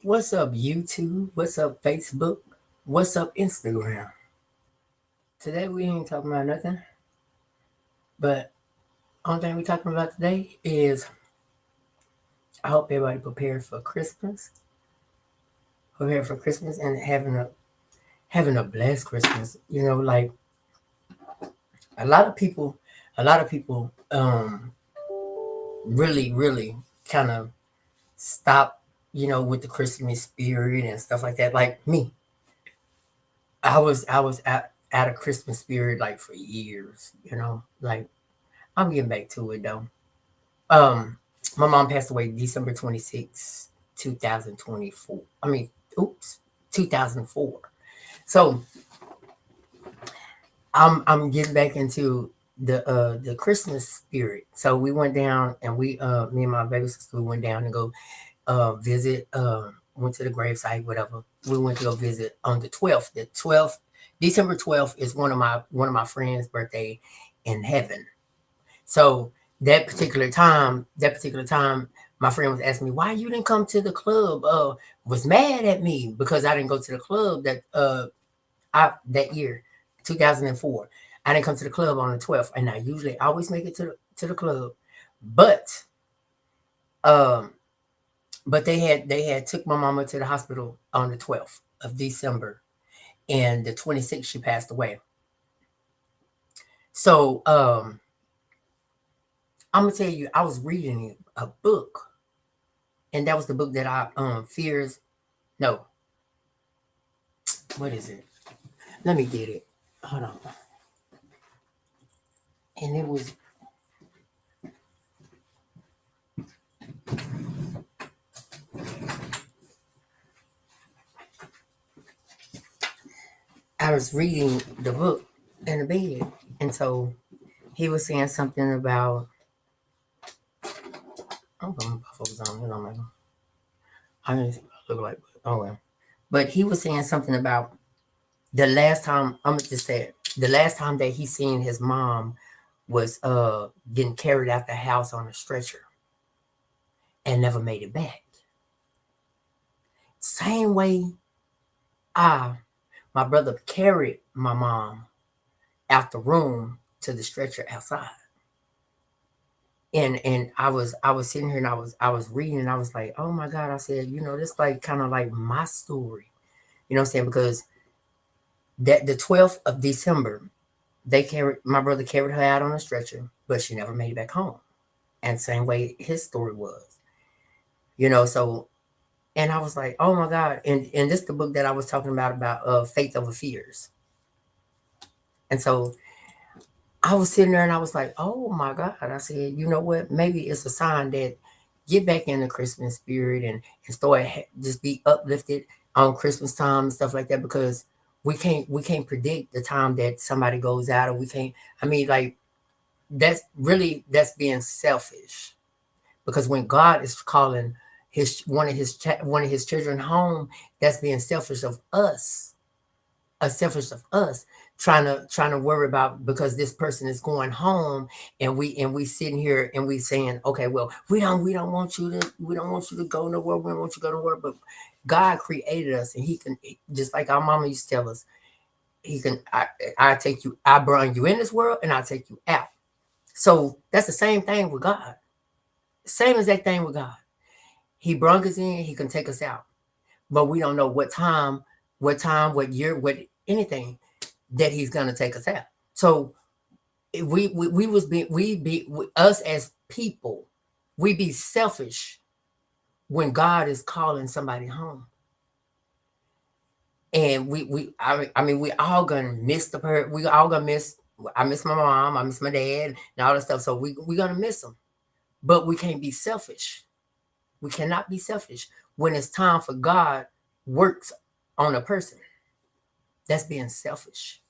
What's up, YouTube? What's up, Facebook? What's up, Instagram? Today we ain't talking about nothing, but only thing we talking about today is I hope everybody prepared for Christmas, and having a blessed Christmas. Like a lot of people, a lot of people, really kind of stop, with the Christmas spirit and stuff like that. Like me, I was out of Christmas spirit like for years. Like I'm getting back to it though. Um, my mom passed away December 26, 2024. I mean, oops, 2004. So I'm getting back into the Christmas spirit. So we went down and me and my baby sister we went down and go visit went to the gravesite, whatever. We went to go visit on the 12th. The 12th, December 12th is one of my friends' birthday in heaven. So that particular time, my friend was asking me why you didn't come to the club. Was mad at me because I didn't go to the club that year, 2004. I didn't come to the club on the 12th, and I usually always make it to the club, but um, but they had took my mama to the hospital on the 12th of December, and the 26th she passed away. So I'm gonna tell you, I was reading a book, and that was the book that I fears. No, what is it? Let me get it. Hold on. And it was I was reading the book in the bed, and so he was saying something about. I'm gonna focus on it. I didn't look like, oh well. But he was saying something about the last time. I'm gonna just say it. The last time that he seen his mom was getting carried out the house on a stretcher and never made it back. Same way I my brother carried my mom out the room to the stretcher outside. And I was sitting here and I was reading and I was like, oh my God, I said, this like kind of like my story. You know what I'm saying? Because that the 12th of December, my brother carried her out on a stretcher, but she never made it back home. And same way his story was. So and I was like, oh my God. And this the book that I was talking about faith over fears. And so I was sitting there and I was like, oh my God. I said, you know what? Maybe it's a sign that get back in the Christmas spirit and start just be uplifted on Christmas time and stuff like that because we can't predict the time that somebody goes out or we can't. I mean, like that's being selfish because when God is calling one of his children home, that's being selfish of us trying to worry about because this person is going home and we sitting here and we saying okay, well, we don't want you to go nowhere, we don't want you to go nowhere, but God created us and he can, just like our mama used to tell us, he can, I take you, I bring you in this world and I take you out. So that's the same thing with God. Same exact thing with God. He brought us in, he can take us out, but we don't know what year, what anything that he's gonna take us out. So we was be we be us as people, we be selfish when God is calling somebody home, and I mean we all gonna miss we all gonna miss. I miss my mom, I miss my dad, and all that stuff. So we gonna miss them, but we can't be selfish. We cannot be selfish when it's time for God works on a person. That's being selfish.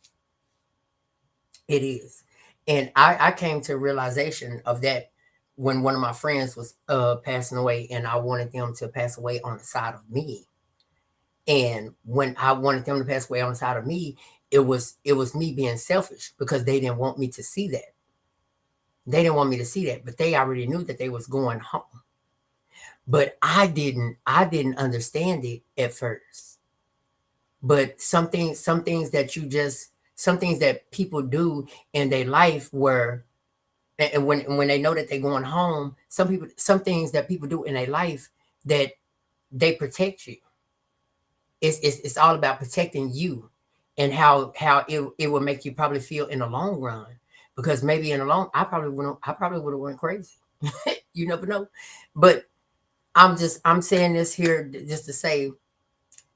It is. And I came to a realization of that when one of my friends was passing away and I wanted them to pass away on the side of me. And when I wanted them to pass away on the side of me, it was me being selfish because they didn't want me to see that. They didn't want me to see that, but they already knew that they was going home. But I didn't understand it at first. But some things that you just some things that people do in their life where and when they know that they're going home, some things that people do in their life that they protect you. It's all about protecting you and how it will make you probably feel in the long run. Because maybe in the long I probably would have went crazy. You never know. But I'm saying this here just to say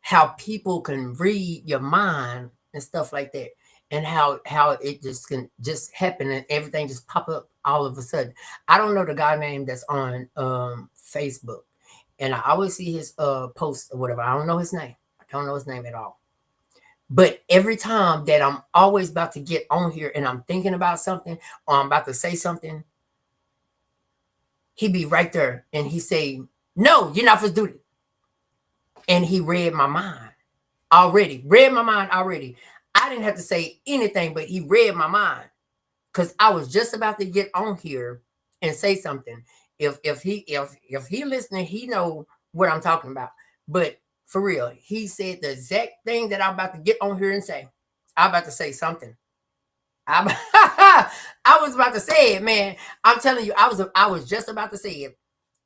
how people can read your mind and stuff like that, and how it just can just happen and everything just pop up all of a sudden. I don't know the guy name that's on Facebook, and I always see his posts or whatever. I don't know his name. I don't know his name at all. But every time that I'm always about to get on here and I'm thinking about something or I'm about to say something, he be right there and he say, "No, you're not supposed to do it." And he read my mind already. Read my mind already. I didn't have to say anything, but he read my mind because I was just about to get on here and say something. If he listening, he know what I'm talking about. But for real, he said the exact thing that I'm about to get on here and say. I'm about to say something. I, I was about to say it, man. I'm telling you, I was just about to say it.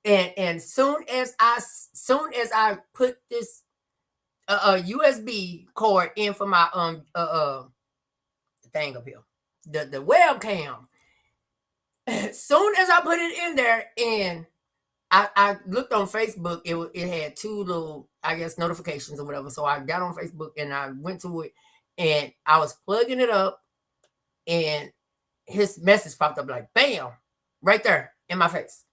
And soon as I put this USB cord in for my thing up here, the webcam. Soon as I put it in there, and I looked on Facebook, it had two little, I guess, notifications or whatever. So I got on Facebook and I went to it, and I was plugging it up, and his message popped up like bam, right there in my face,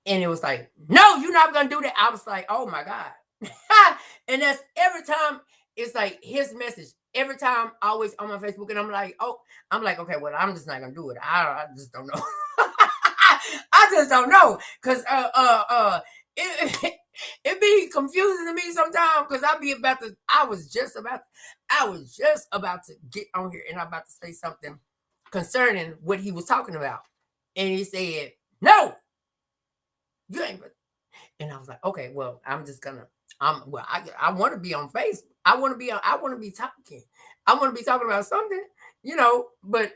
and it was like, "No, you're not gonna do that." I was like, "Oh my god." And that's every time it's like his message every time always on my Facebook, and I'm like, "Oh," I'm like, "Okay, well, I'm just not gonna do it. I just don't know." I just don't know because it, it be confusing to me sometimes because I was just about to get on here and I'm about to say something concerning what he was talking about, and he said, "No, you ain't." And I was like, "Okay, well, I'm just gonna. I want to be on Facebook. I want to be talking. I want to be talking about something, you know." But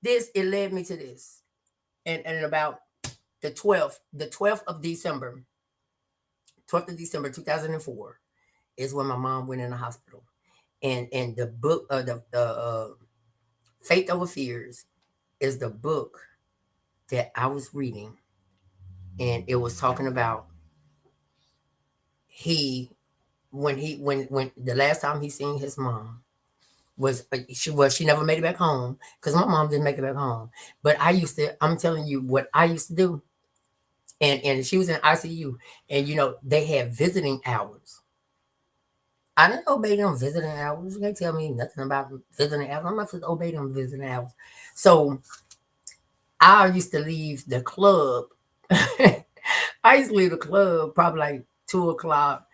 this it led me to this, and about the 12th of December, 2004 is when my mom went in the hospital, and the book, the Faith Over Fears, is the book that I was reading, and it was talking about he when the last time he seen his mom she never made it back home because my mom didn't make it back home. But I'm telling you what I used to do, and she was in ICU, and they had visiting hours. I didn't obey them visiting hours. You can't tell me nothing about visiting hours. I'm not supposed to obey them visiting hours. So I used to leave the club. I used to leave the club probably like 2 o'clock.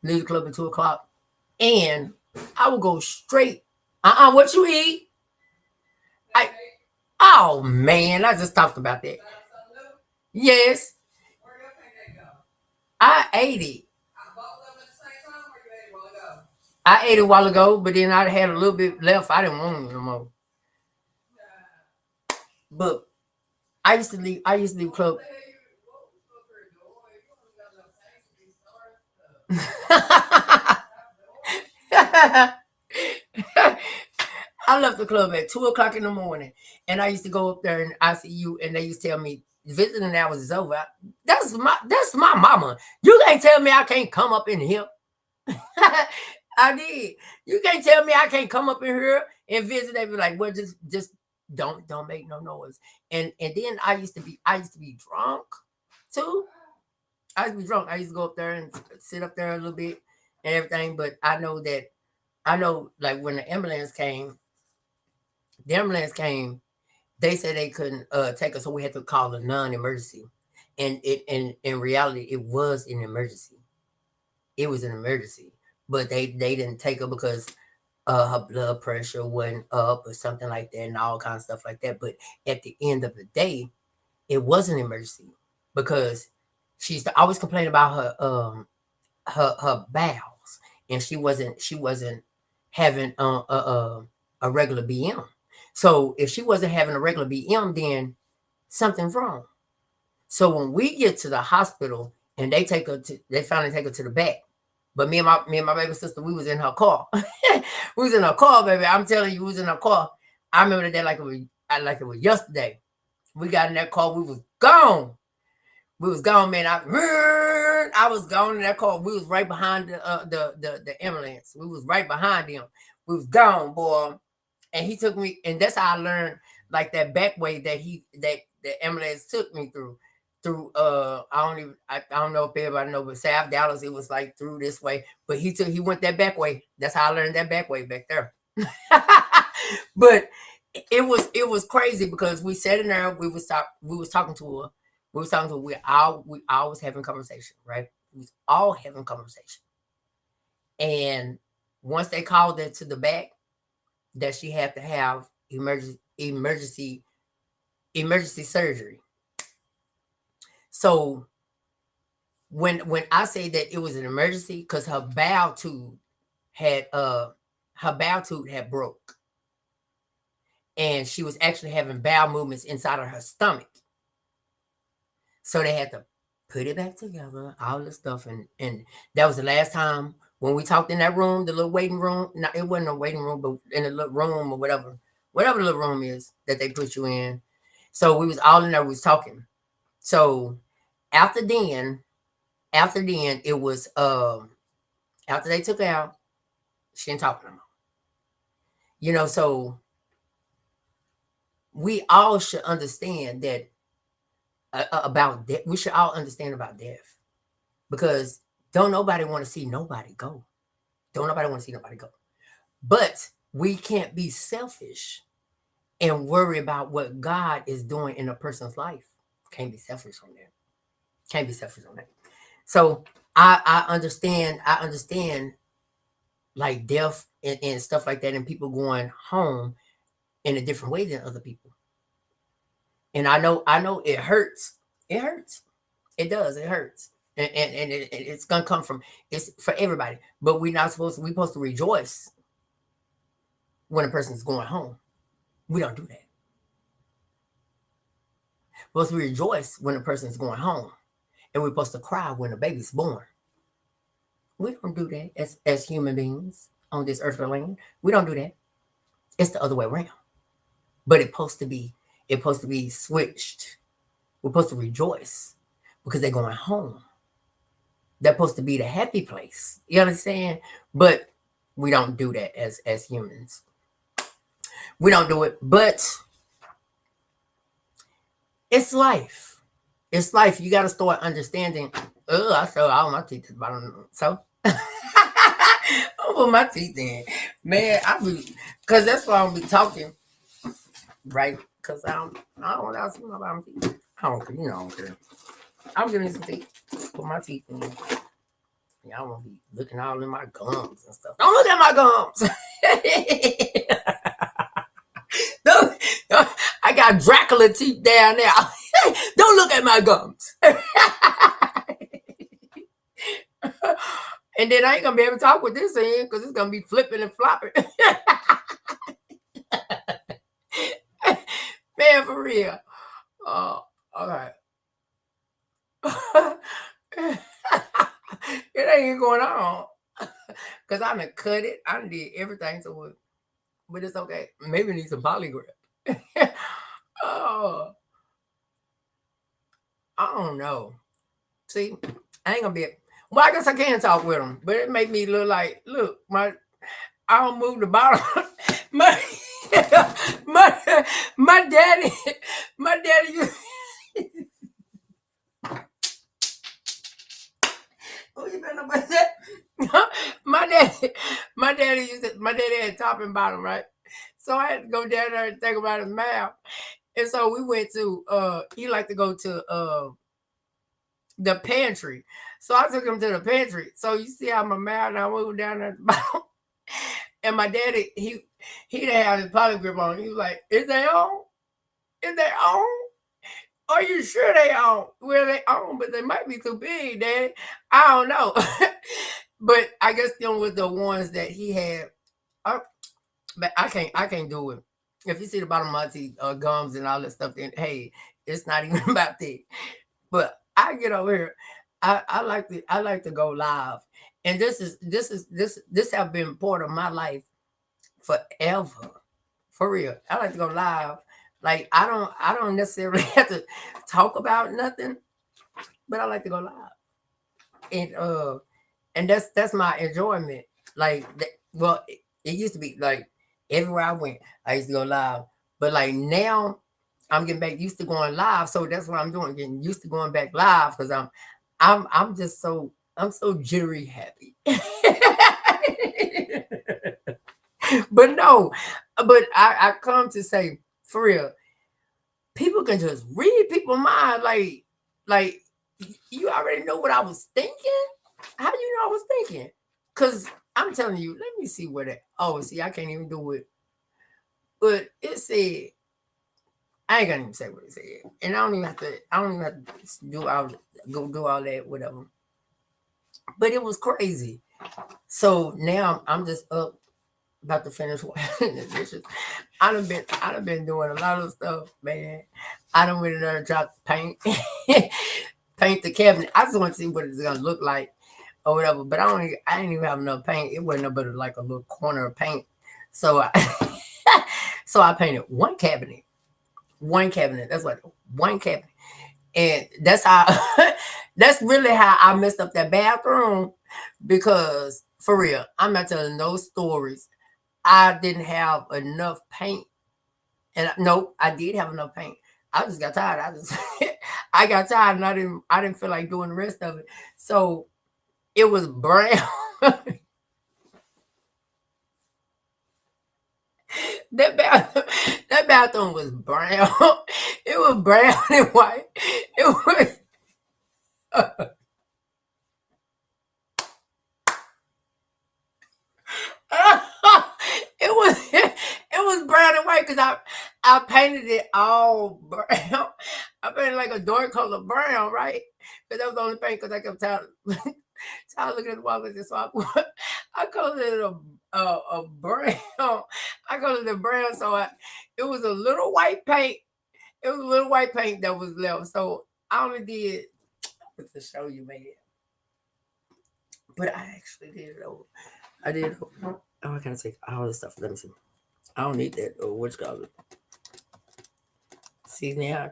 Leave the club at 2 o'clock, and I would go straight. What you eat? I Oh man, I just talked about that. Yes, I ate it. I ate it a while ago, but then I had a little bit left. I didn't want it no more. But I used to leave club. I left the club at 2 o'clock in the morning, and I used to go up there in ICU, and they used to tell me visiting hours is over. That's my mama. You can't tell me I can't come up in here. I did. You can't tell me I can't come up in here and visit. They be like, "Well, just don't make no noise." And then I used to be drunk too. I used to be drunk. I used to go up there and sit up there a little bit and everything. But I know like when the ambulance came, they said they couldn't take us, so we had to call a non-emergency. And in reality, it was an emergency. It was an emergency, but they didn't take her because her blood pressure went up or something like that, and all kinds of stuff like that. But at the end of the day, it was an emergency because She used to always complain about her bowels, and she wasn't having a regular BM. So if she wasn't having a regular BM, then something's wrong. So when we get to the hospital and they finally take her to the back. But me and my baby sister, we was in her car. We was in her car, baby. I'm telling you, we was in her car. I remember the day like it was yesterday. We got in that car, we was gone. We was gone, man. I was gone in that car. We was right behind the ambulance. We was right behind them. We was gone, boy. And he took me, and that's how I learned like that back way that the ambulance took me through I don't know if everybody know, but South Dallas, it was like through this way. But he went that back way. That's how I learned that back way back there. But it was crazy because we sat in there, we was talking to her. We was talking to her, we always having conversation, right? We was all having conversation. And once they called it to the back that she had to have emergency surgery. So when I say that it was an emergency, because her bowel tube had broke, and she was actually having bowel movements inside of her stomach. So they had to put it back together, all this stuff, and that was the last time when we talked in that room, the little waiting room. No, it wasn't a waiting room, but in the little room or whatever the little room is that they put you in. So we was all in there, we was talking. So after then, it was after they took her out, she didn't talk no more. So we all should understand that about that. We should all understand about death, because don't nobody want to see nobody go. Don't nobody want to see nobody go. But we can't be selfish and worry about what God is doing in a person's life. Can't be selfish on that. Can't be selfish on that. So I understand. I understand like death and stuff like that, and people going home in a different way than other people. And I know it hurts. It hurts. It does. It hurts. And it's gonna come from, it's for everybody. But we're supposed to rejoice when a person's going home. We don't do that. We're supposed to rejoice when a person's going home, and we're supposed to cry when a baby's born. We don't do that as human beings on this earthly land. We don't do that. It's the other way around. But it's supposed to be switched. We're supposed to rejoice because they're going home. They're supposed to be the happy place. You understand? But we don't do that as humans. We don't do it. But it's life. It's life. You got to start understanding. Oh, I showed all my teeth at the bottom. So I'll put my teeth in. Man, because that's why I'll be talking. Right? Because I don't want to see my bottom teeth. I don't care. I'm giving you some teeth. Put my teeth in. Y'all won't be looking all in my gums and stuff. Don't look at my gums. I got Dracula teeth down there. Don't look at my gums. And then I ain't gonna be able to talk with this in because it's gonna be flipping and flopping. Man, for real. All right. It ain't going on. Because I done cut it. I done did everything to it. But it's okay. Maybe need some polygraph. Oh, I don't know. See, I ain't gonna be. Well, I guess I can talk with them, but it make me look like, look, I don't move the bottom. my, my daddy used. Oh, you better know about that. my daddy had top and bottom, right? So I had to go down there and think about his mouth. And so we went to he liked to go to the pantry. So I took him to the pantry. So you see how my mouth now moved down at the bottom. And my daddy, he didn't have his poly grip on. He was like, is they on? Is they on? Are you sure they own? Well, they own, but they might be too big, Daddy. I don't know. But I guess them was the ones that he had. I, but I can't do it. If you see the bottom of my teeth, gums and all that stuff, then hey, it's not even about that. But I get over here. I like to go live, and this have been part of my life forever. For real. I like to go live. Like I don't necessarily have to talk about nothing, but I like to go live. And that's my enjoyment. Like well, it used to be like everywhere I went, I used to go live. But like now I'm getting back used to going live. So that's what I'm doing, getting used to going back live because I'm just I'm so jittery happy. But no, but I come to say for real, people can just read people's mind like you already know what I was thinking. How do you know I was thinking? Cause I'm telling you, let me see what it. Oh, see, I can't even do it. But it said I ain't gonna even say what it said, and I don't even have to. I don't even have to go do all that whatever. But it was crazy. So now I'm just up about to finish washing the dishes. I done been doing a lot of stuff, man. I done went in there and dropped paint, paint the cabinet. I just want to see what it's gonna look like or whatever. But I didn't even have enough paint. It wasn't no but like a little corner of paint. So so I painted one cabinet. One cabinet. That's what one cabinet. And that's how that's really how I messed up that bathroom because for real, I'm not telling no stories. I didn't have enough paint. And no, I did have enough paint. I just got tired. I got tired and I didn't feel like doing the rest of it. So it was brown. that that bathroom was brown. It was brown and white. It was it was brown and white because I painted it all brown. I painted like a dark color brown, right? Because that was the only paint because I kept tired, tired of looking at the wall like this. So I colored it a brown. I colored it brown. So it was a little white paint. It was a little white paint that was left. So I only did to show you, man. But I actually did it over. I did. Oh, I gotta take all this stuff. Let me see. I don't need that. Or what's called it? See now.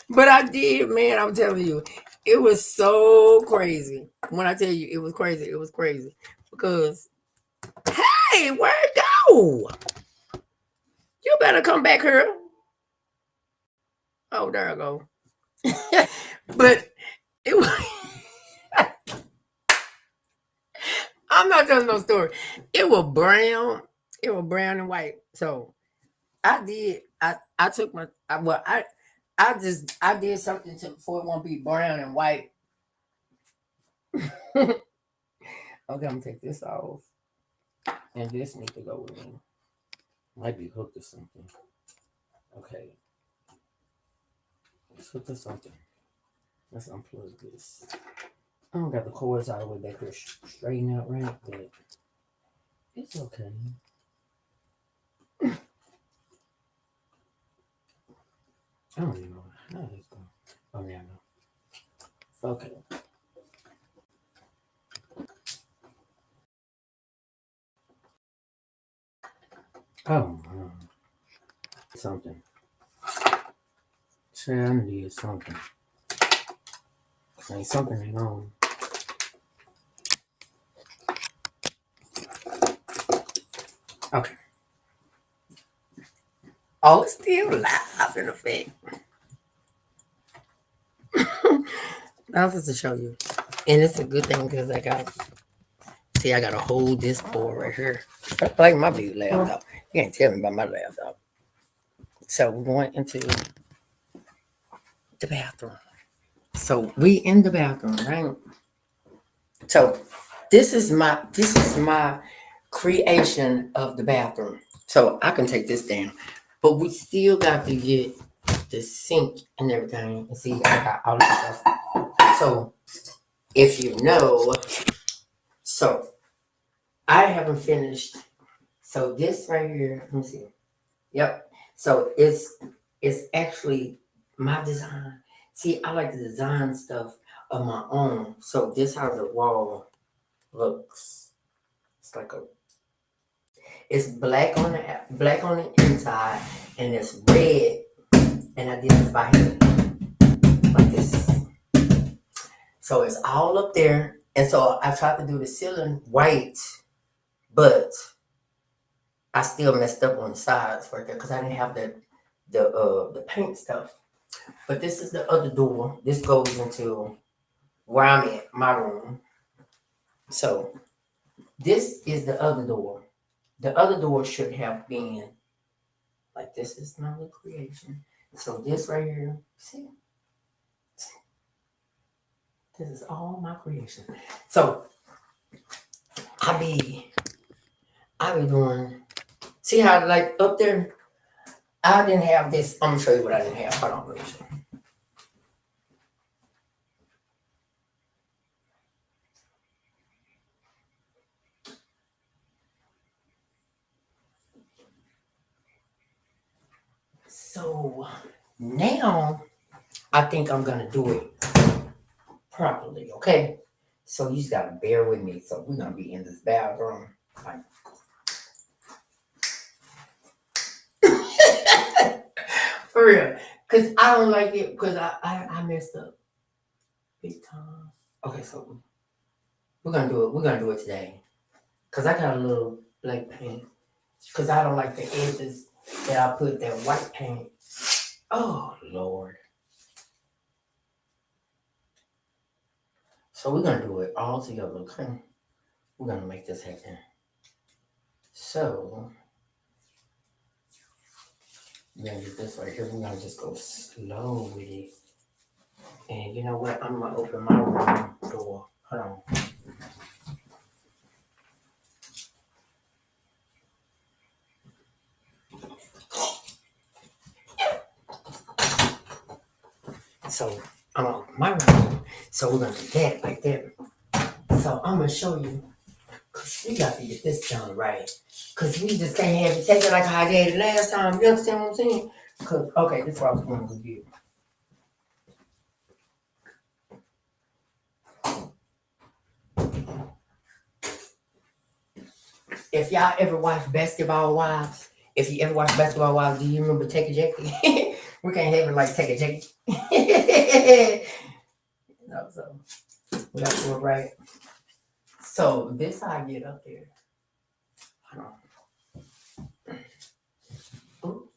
But I did, man. I'm telling you, it was so crazy. When I tell you it was crazy, it was crazy. Because hey, where'd it go? You better come back here. Oh, there I go. But it was. I'm not telling no story. It was brown. It was brown and white. So I did. I took my. Well, I did something to before it won't be brown and white. Okay, I'm gonna take this off, and this needs to go in. Might be hooked or something. Okay, let's hook to something. Let's unplug this. I don't got the cords all the way back here straighten out right, but it's okay. I don't even know how it's going. Oh yeah, I know. Okay. Oh, something. Say I need something. Ain't something ain't on. Okay. Oh, it's still live in effect. I was to show you. And it's a good thing because I gotta hold this board right here. That's like my big laptop. You can't tell me about my laptop. So we're going into the bathroom. So we in the bathroom, right? So this is my creation of the bathroom. So I can take this down. But we still got to get the sink and everything. And see, I got all this stuff. So if you know, so I haven't finished. So this right here, let me see. Yep. So it's actually my design. See, I like to design stuff of my own. So this how the wall looks. It's like a it's black on the inside and it's red. And I did this by hand like this. So it's all up there. And so I tried to do the ceiling white, but I still messed up on the sides right there because I didn't have the paint stuff. But this is the other door. This goes into where I'm at, my room. So this is the other door. The other door should have been like this is my little creation. So this right here, see, this is all my creation. So I be doing. See how like up there, I didn't have this. I'm gonna show you what I didn't have. Hold on, let me show you. So now I think I'm gonna do it properly. Okay. So you just gotta bear with me. So we're gonna be in this bathroom. Like, for real. Cause I don't like it because I messed up big time. Okay, so we're gonna do it. We're gonna do it today. Cause I got a little black paint. Cause I don't like the edges that I put that white paint. Oh Lord. So we're gonna do it all together, okay? We're gonna make this happen. So we're gonna get this right here. We're gonna just go slow with it. And you know what? I'm gonna open my room door. Hold on. So I'm gonna open my room. So we're gonna do that like that. So I'm gonna show you. Cause we got to get this done right. Cause we just can't have it take it like how I did it last time. You understand what I'm saying? Cause okay, this is what I was going to do. If y'all ever watch Basketball Wives, if you ever watch Basketball Wives, do you remember Take a Jackie? We can't have it like Take a Jackie. No, so we got to do it right. So this how I get up there. Hold on. Ooh.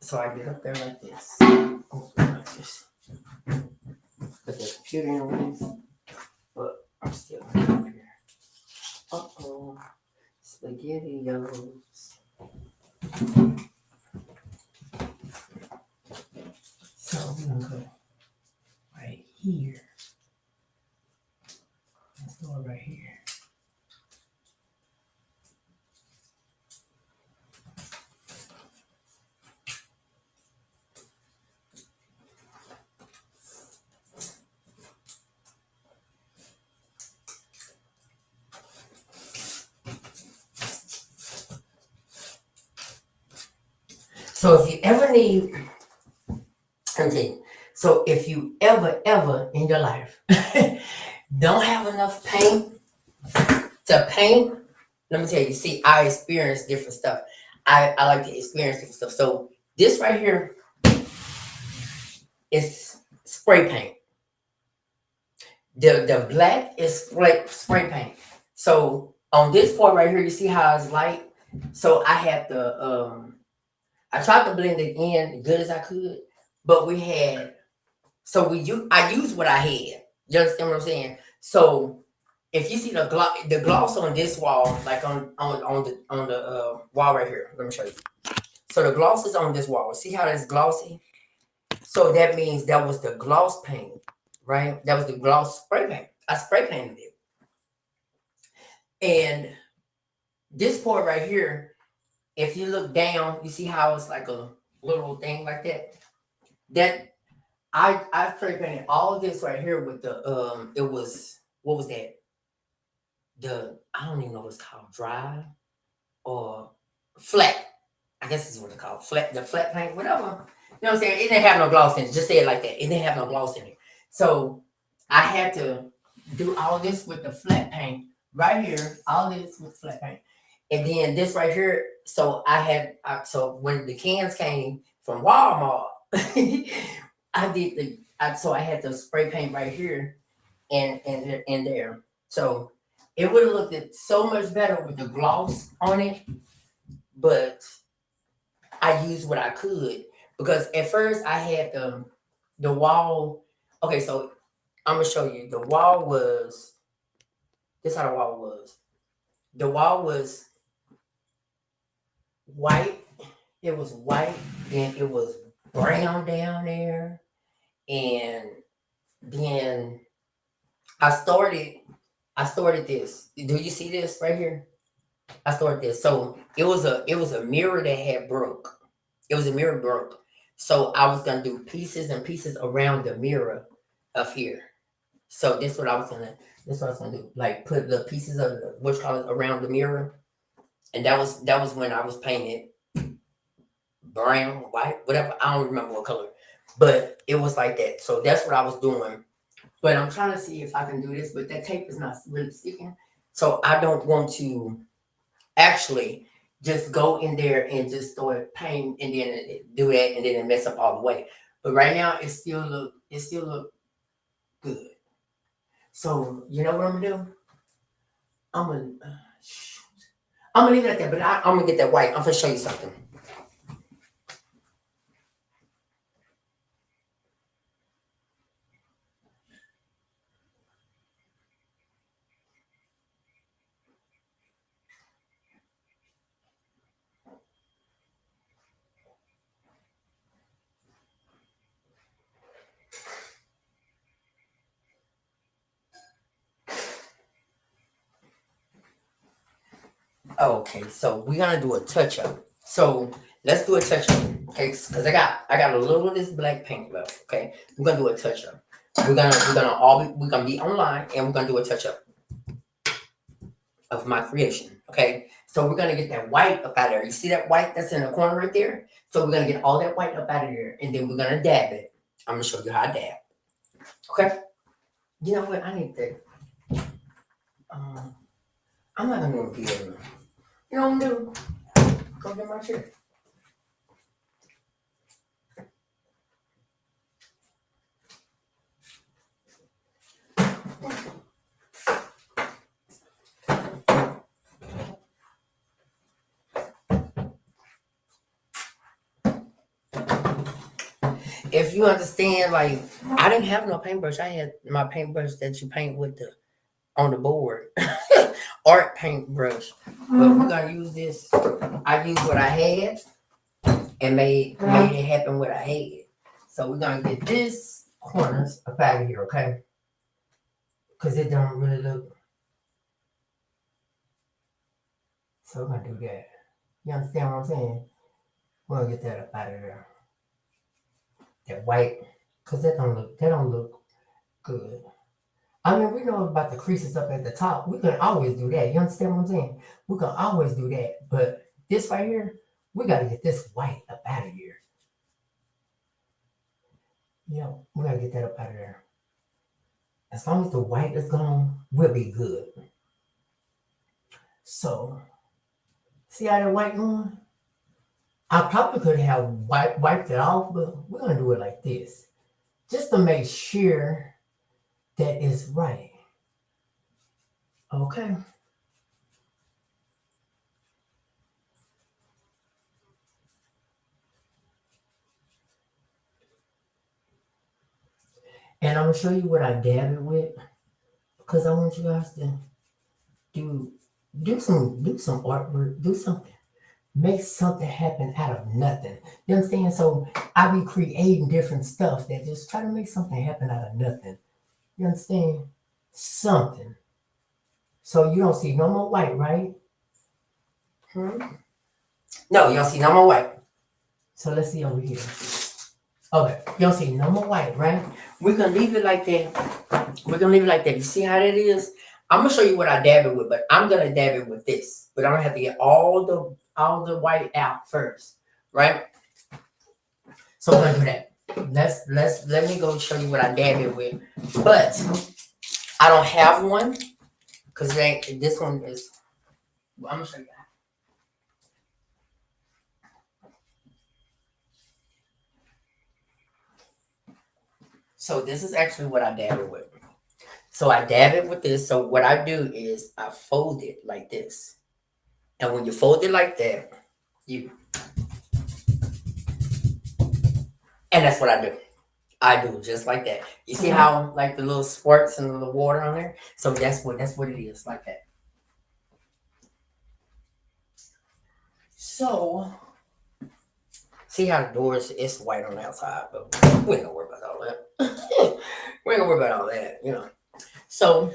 So I get up there like this. Oh, like this. Put the computer in with this. But I'm still up here. Uh-oh. SpaghettiOs. So we're gonna go right here. Let's go right here. So if you ever need, okay, so if you ever in your life don't have enough paint to paint, let me tell you, see, I experience different stuff. I like to experience different stuff. So this right here is spray paint. The black is spray paint. So on this part right here, you see how it's light? So I had the I tried to blend it in as good as I could, but we had I used what I had. You understand what I'm saying? So if you see the gloss on this wall, like on the wall right here, let me show you. So the gloss is on this wall. See how it's glossy? So that means that was the gloss paint, right? That was the gloss spray paint. I spray painted it. And this part right here, if you look down, you see how it's like a little thing like that? that I spray painted all of this right here with the it was, what was that? The, I don't even know what it's called, dry or flat. I guess this is what it's called. Flat, the flat paint, whatever. You know what I'm saying? It didn't have no gloss in it. Just say it like that. It didn't have no gloss in it. So I had to do all this with the flat paint right here. All this with flat paint. And then this right here. So so when the cans came from Walmart, so I had the spray paint right here and there. So it would have looked so much better with the gloss on it, but I used what I could because at first I had the wall. Okay, so I'm gonna show you. The wall was this. How the wall was. The wall was white. It was white, and it was brown down there, and then I started. I started this. Do you see this right here? I started this. So it was a mirror that had broke. It was a mirror broke. So I was gonna do pieces and pieces around the mirror of here. So this what I was gonna do. Like put the pieces of the which colors around the mirror. And that was when I was painted brown, white, whatever. I don't remember what color. But it was like that. So that's what I was doing. But I'm trying to see if I can do this, but that tape is not really sticking. So I don't want to actually just go in there and just start painting and then do that and then it mess up all the way. But right now it still look good. So you know what I'm gonna do? I'm gonna shoot. I'm gonna leave it at that, but I'm gonna get that white. I'm gonna show you something. Okay, so we're gonna do a touch up. So let's do a touch up, okay? Because I got a little of this black paint left. Okay, we're gonna do a touch up. We're gonna be online and we're gonna do a touch up of my creation. Okay, so we're gonna get that white up out of there. You see that white that's in the corner right there? So we're gonna get all that white up out of there, and then we're gonna dab it. I'm gonna show you how I dab. Okay. You know what? I need that. Um, I'm not gonna be able to. You know what I'm gonna do? Go get my chair. If you understand, like I didn't have no paintbrush. I had my paintbrush that you paint with the on the board, art paintbrush. But we're gonna use this. I used what I had and made it happen what I had. So we're gonna get this corners up out of here, okay? Because it don't really look. So we're gonna do that. You understand what I'm saying? We're gonna get that up out of there. That white, because that don't look good. I mean, we know about the creases up at the top. We can always do that. You understand what I'm saying? We can always do that. But this right here, we got to get this white up out of here. We got to get that up out of there. As long as the white is gone, we'll be good. So, see how that white going? I probably could have wiped it off, but we're going to do it like this. Just to make sure that it's right. Okay. And I'm gonna show you what I dab it with because I want you guys to do do some artwork, do something, make something happen out of nothing. You understand? So I be creating different stuff that just try to make something happen out of nothing. You understand? Something. So you don't see no more white, right? Hmm? No, you don't see no more white. So let's see over here. Okay, you don't see no more white, right? We're gonna leave it like that. We're gonna leave it like that. You see how that is? I'm gonna show you what I dab it with, but I'm gonna dab it with this. But I'm gonna have to get all the white out first, right? So we're gonna do that. Let me go show you what I dab it with. But I don't have one because this one is. I'm gonna show you. So this is actually what I dab it with. So I dab it with this. So what I do is I fold it like this. And when you fold it like that, you and that's what I do. I do just like that. You see how like the little squirts and the little water on there? So that's what it is, like that. So see how the doors is white on the outside, but we ain't gonna worry about all that. We ain't gonna worry about all that. So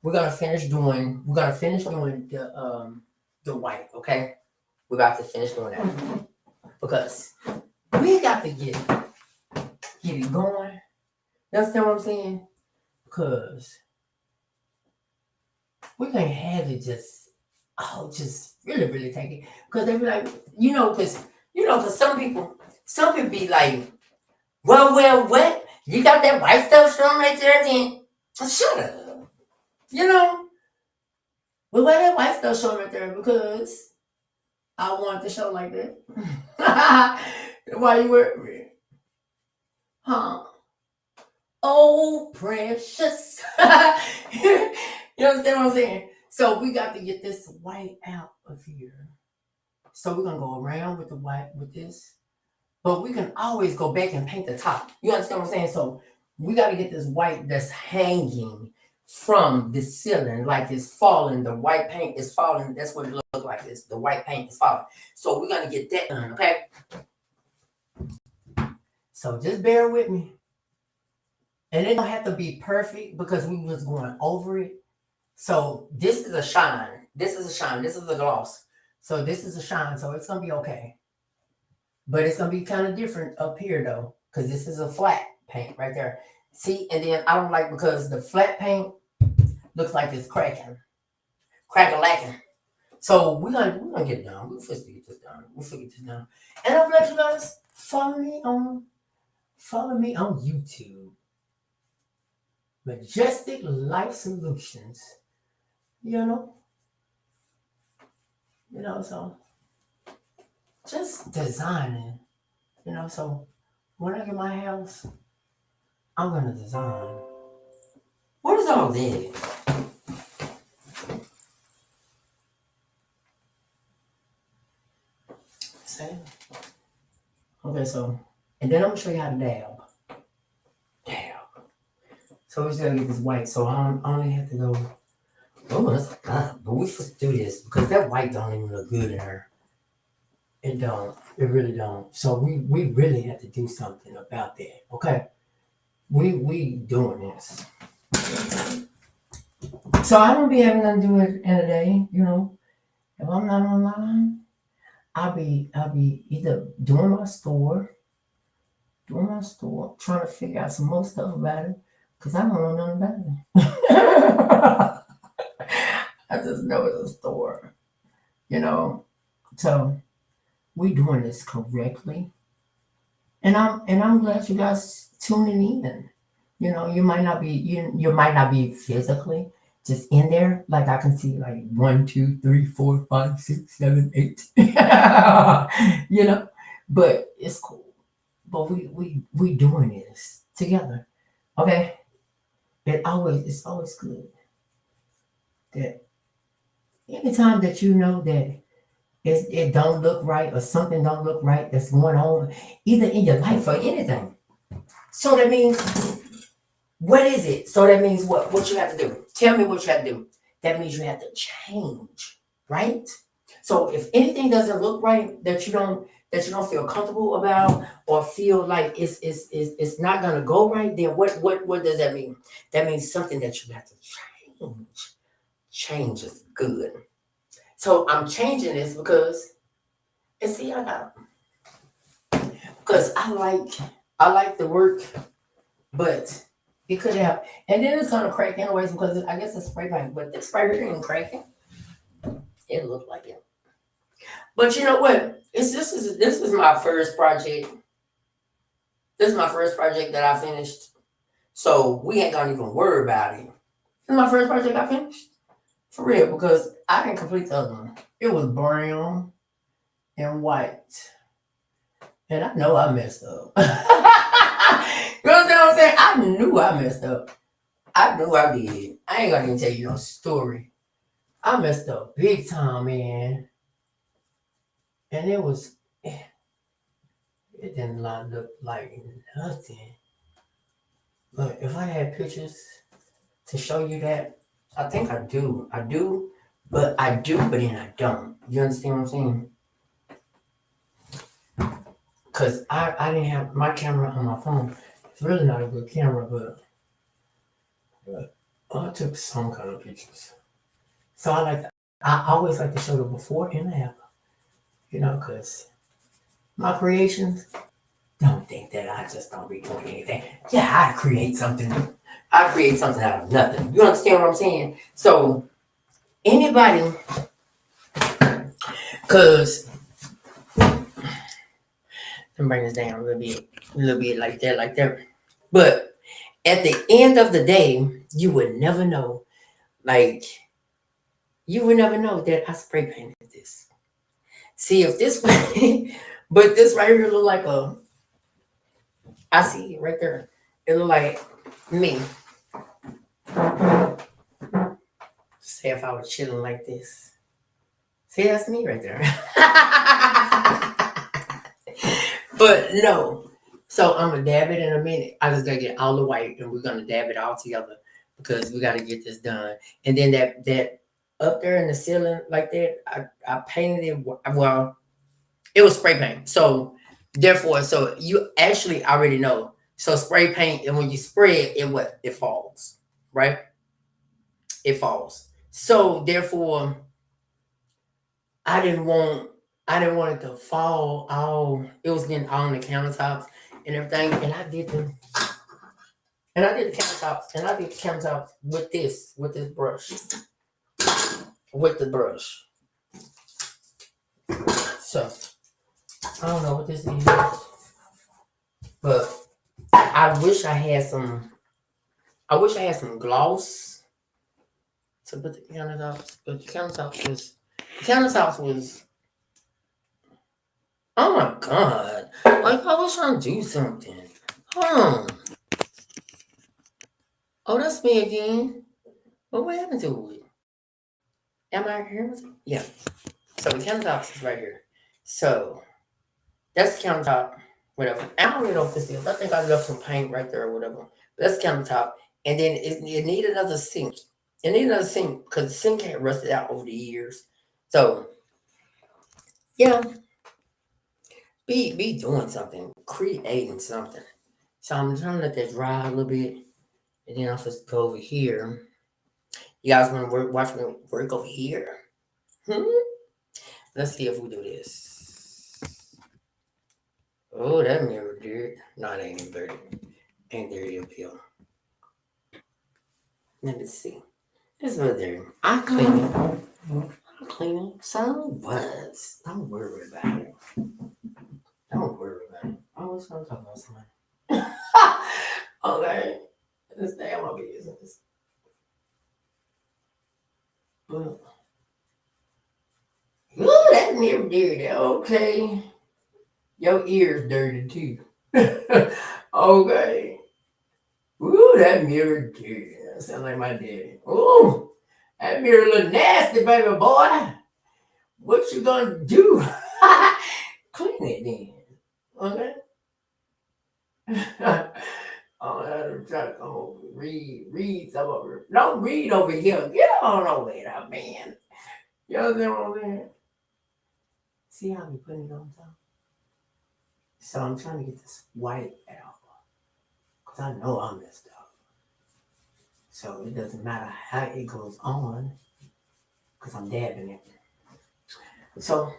we're gonna finish doing the white, okay? We're about to finish doing that. Because we got to get it going. You understand what I'm saying? Because we can't have it just really, really take it. Because they be like, because some people be like, well, what? You got that white stuff showing right there, then shut up. You know? Well, why that white stuff showing right there? Because I want the show like that. Why you worry? Huh? Oh, precious. You understand what I'm saying? So we got to get this white out of here. So we're gonna go around with the white with this, but we can always go back and paint the top. You understand what I'm saying? So we got to get this white that's hanging from the ceiling, like it's falling. The white paint is falling. That's what it looks like. This the white paint is falling. So we're gonna get that done, okay? So just bear with me. And it don't have to be perfect because we was going over it. So this is a shine. This is a shine. This is a gloss. So this is a shine. So it's gonna be okay. But it's gonna be kind of different up here though, because this is a flat paint right there. See, and then I don't like because the flat paint looks like it's cracking lacking. So we're gonna get it done. We're supposed to get this done. We're supposed to get this done. And I'm let you guys follow me on YouTube. Majestic Life Solutions. You know, so just designing. So when I get my house, I'm gonna design. What is all this? See? Okay, so and then I'm gonna show you how to dab. Dab. So we're just gonna get this white. So I only have to go. Oh, that's but we supposed to do this because that white don't even look good in her. It don't. It really don't. So we really have to do something about that. Okay. We doing this. So I don't be having nothing to do it in a day. If I'm not online, I'll be either trying to figure out some more stuff about it, because I don't know nothing about it. I just know it's a store, you know. So we doing this correctly. And I'm glad you guys tuning in. You might not be physically just in there. Like I can see like 1, 2, 3, 4, 5, 6, 7, 8. you know, but it's cool. But we doing this together. Okay. It's always good that anytime that you know that it don't look right or something don't look right that's going on either in your life or anything. So that means what is it? So that means what you have to do. Tell me what you have to do. That means you have to change, right? So if anything doesn't look right that you don't feel comfortable about or feel like it's not gonna go right, then what does that mean? That means something that you have to change. Change is good. So I'm changing this because Because I like the work, but it could have, and then it's gonna crack anyways because I guess it's spray paint, but this spray paint ain't cracking. It looked like it. But you know what? This is my first project. This is my first project that I finished. So we ain't gonna even worry about it. This is my first project I finished. For real, because I didn't complete the other one. It was brown and white. And I know I messed up. You know what I'm saying? I knew I messed up. I knew I did. I ain't gonna even tell you no story. I messed up big time, man. And it didn't look like nothing. But if I had pictures to show you that, I think I do. I do, but then I don't. You understand what I'm saying? Because I didn't have my camera on my phone. It's really not a good camera, but I took some kind of pictures. So I always like to show the before and after, because my creations, don't think that I just don't be doing anything. Yeah, I create something. I create something out of nothing. You understand what I'm saying? So anybody, because I'm bring this down a little bit like that. But at the end of the day, you would never know. Like you would never know that I spray painted this. See if this way, but this right here look like a. I see it right there. It look like me. Say if I was chilling like this. See, that's me right there. But no. So I'm gonna dab it in a minute. I just gotta get all the white and we're gonna dab it all together because we gotta get this done. And then that up there in the ceiling like that, I painted it. Well, it was spray paint. So therefore, so you actually already know. So spray paint, and when you spray it falls, right? It falls. So therefore, I didn't want it to fall all. It was getting all on the countertops and everything, and I did them. And I did the countertops, and I did the countertops with this brush, with the brush. So I don't know what this is, but I wish I had some. I wish I had some gloss to put the countertops, but the countertops was. Oh my god! Like I was trying to do something. Hold on. Oh, that's me again. But what happened to it? Am I here? Yeah. So the countertops is right here. So that's the countertop, whatever. I don't really know what this is. I think I left some paint right there or whatever. But that's the countertop. And then it need another sink. It need another sink because the sink had rusted out over the years. So yeah, be doing something, creating something. So I'm trying to let that dry a little bit. And then I'll just go over here. You guys want to watch me work over here? Let's see if we do this. Oh, that mirror dirty. No, it ain't even dirty. Ain't dirty up here. Let me see. It's not dirty. I clean it. I clean it. So what? Don't worry about it. Don't worry about it. I was gonna talk about somebody. Okay. Let's stay on my business. Ooh, that mirror dirty. Okay. Your ear's dirty too. Okay. Ooh, that mirror dirty. That sound like my daddy. Ooh, that mirror look nasty, baby boy. What you gonna do? Clean it then. Okay. I'm trying to come over. Read some of it. Don't read over here. Get on over there, man. You understand what I'm saying? See how we putting it on top? So I'm trying to get this white out. Because I know I messed up. So it doesn't matter how it goes on. Because I'm dabbing it. So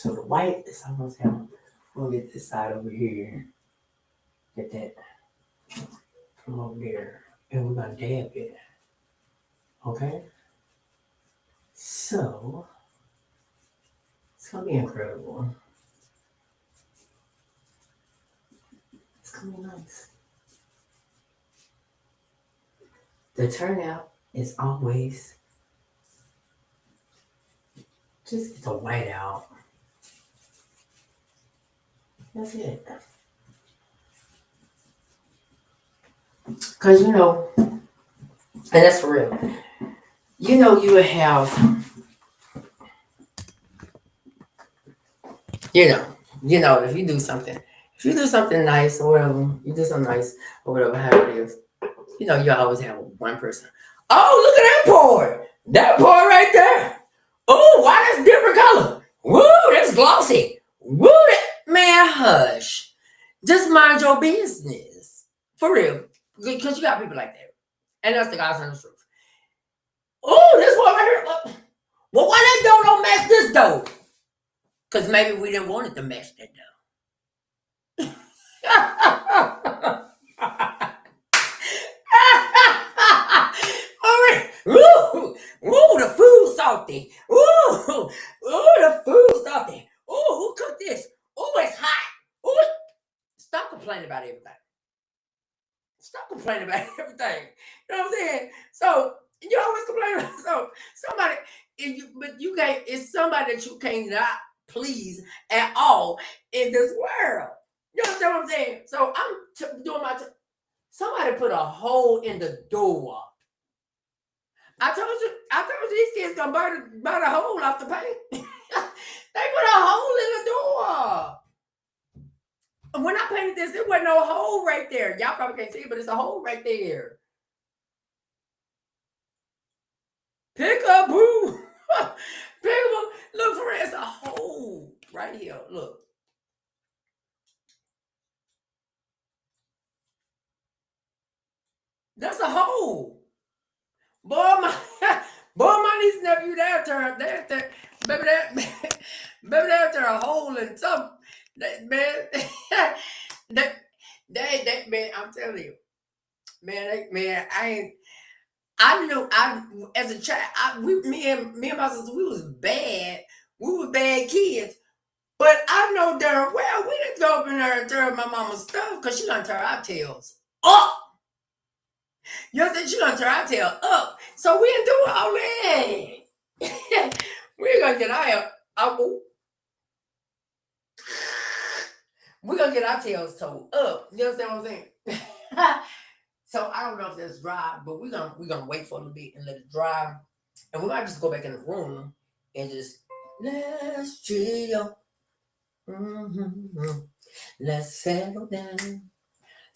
the white is almost out. We'll get this side over here. Get that from over there. And we're gonna dab it. Okay? So it's gonna be incredible. It's gonna be nice. The turnout is always just get the white out. That's it. Cause and that's for real. You would have, if you do something nice or whatever, you do something nice or whatever, how it is, you always have one person. Oh, look at that board. That board right there. Oh, why that's different color? Woo, that's glossy. Woo, man, hush. Just mind your business. For real. Because you got people like that. And that's the God's honest truth. Oh, this one right here. Well, why that door don't match this door? Because maybe we didn't want it to match that door. All right. Ooh, the food's salty. Ooh, the food's salty. Ooh, who cooked this? Ooh, it's hot. Ooh, stop complaining about everything. Stop complaining about everything. You know what I'm saying? So you always complain about somebody, but you can't. It's somebody that you cannot please at all in this world. You understand what I'm saying? So I'm doing my. Somebody put a hole in the door. I told you these kids gonna burn a hole off the paint. They put a hole in the door. When I painted this, there wasn't no hole right there. Y'all probably can't see it, but it's a hole right there. Peekaboo. Peekaboo. Look for it. It's a hole right here. Look. That's a hole. Boy, my niece and nephew, they'll turn a hole in some. Man, man, I'm telling you, man, I as a child, me and my sister, we was bad. We were bad kids. But I know darn well we didn't go up in there and tear my mama's stuff because she gonna tear our tails up. You know what I'm saying? She gonna tear our tail up. So we didn't do all that. We're gonna get we're gonna get our tails towed up. You understand what I'm saying? So I don't know if that's dry, but we're gonna wait for a little bit and let it dry. And we might just go back in the room and just let's chill. Mm-hmm. Let's settle down.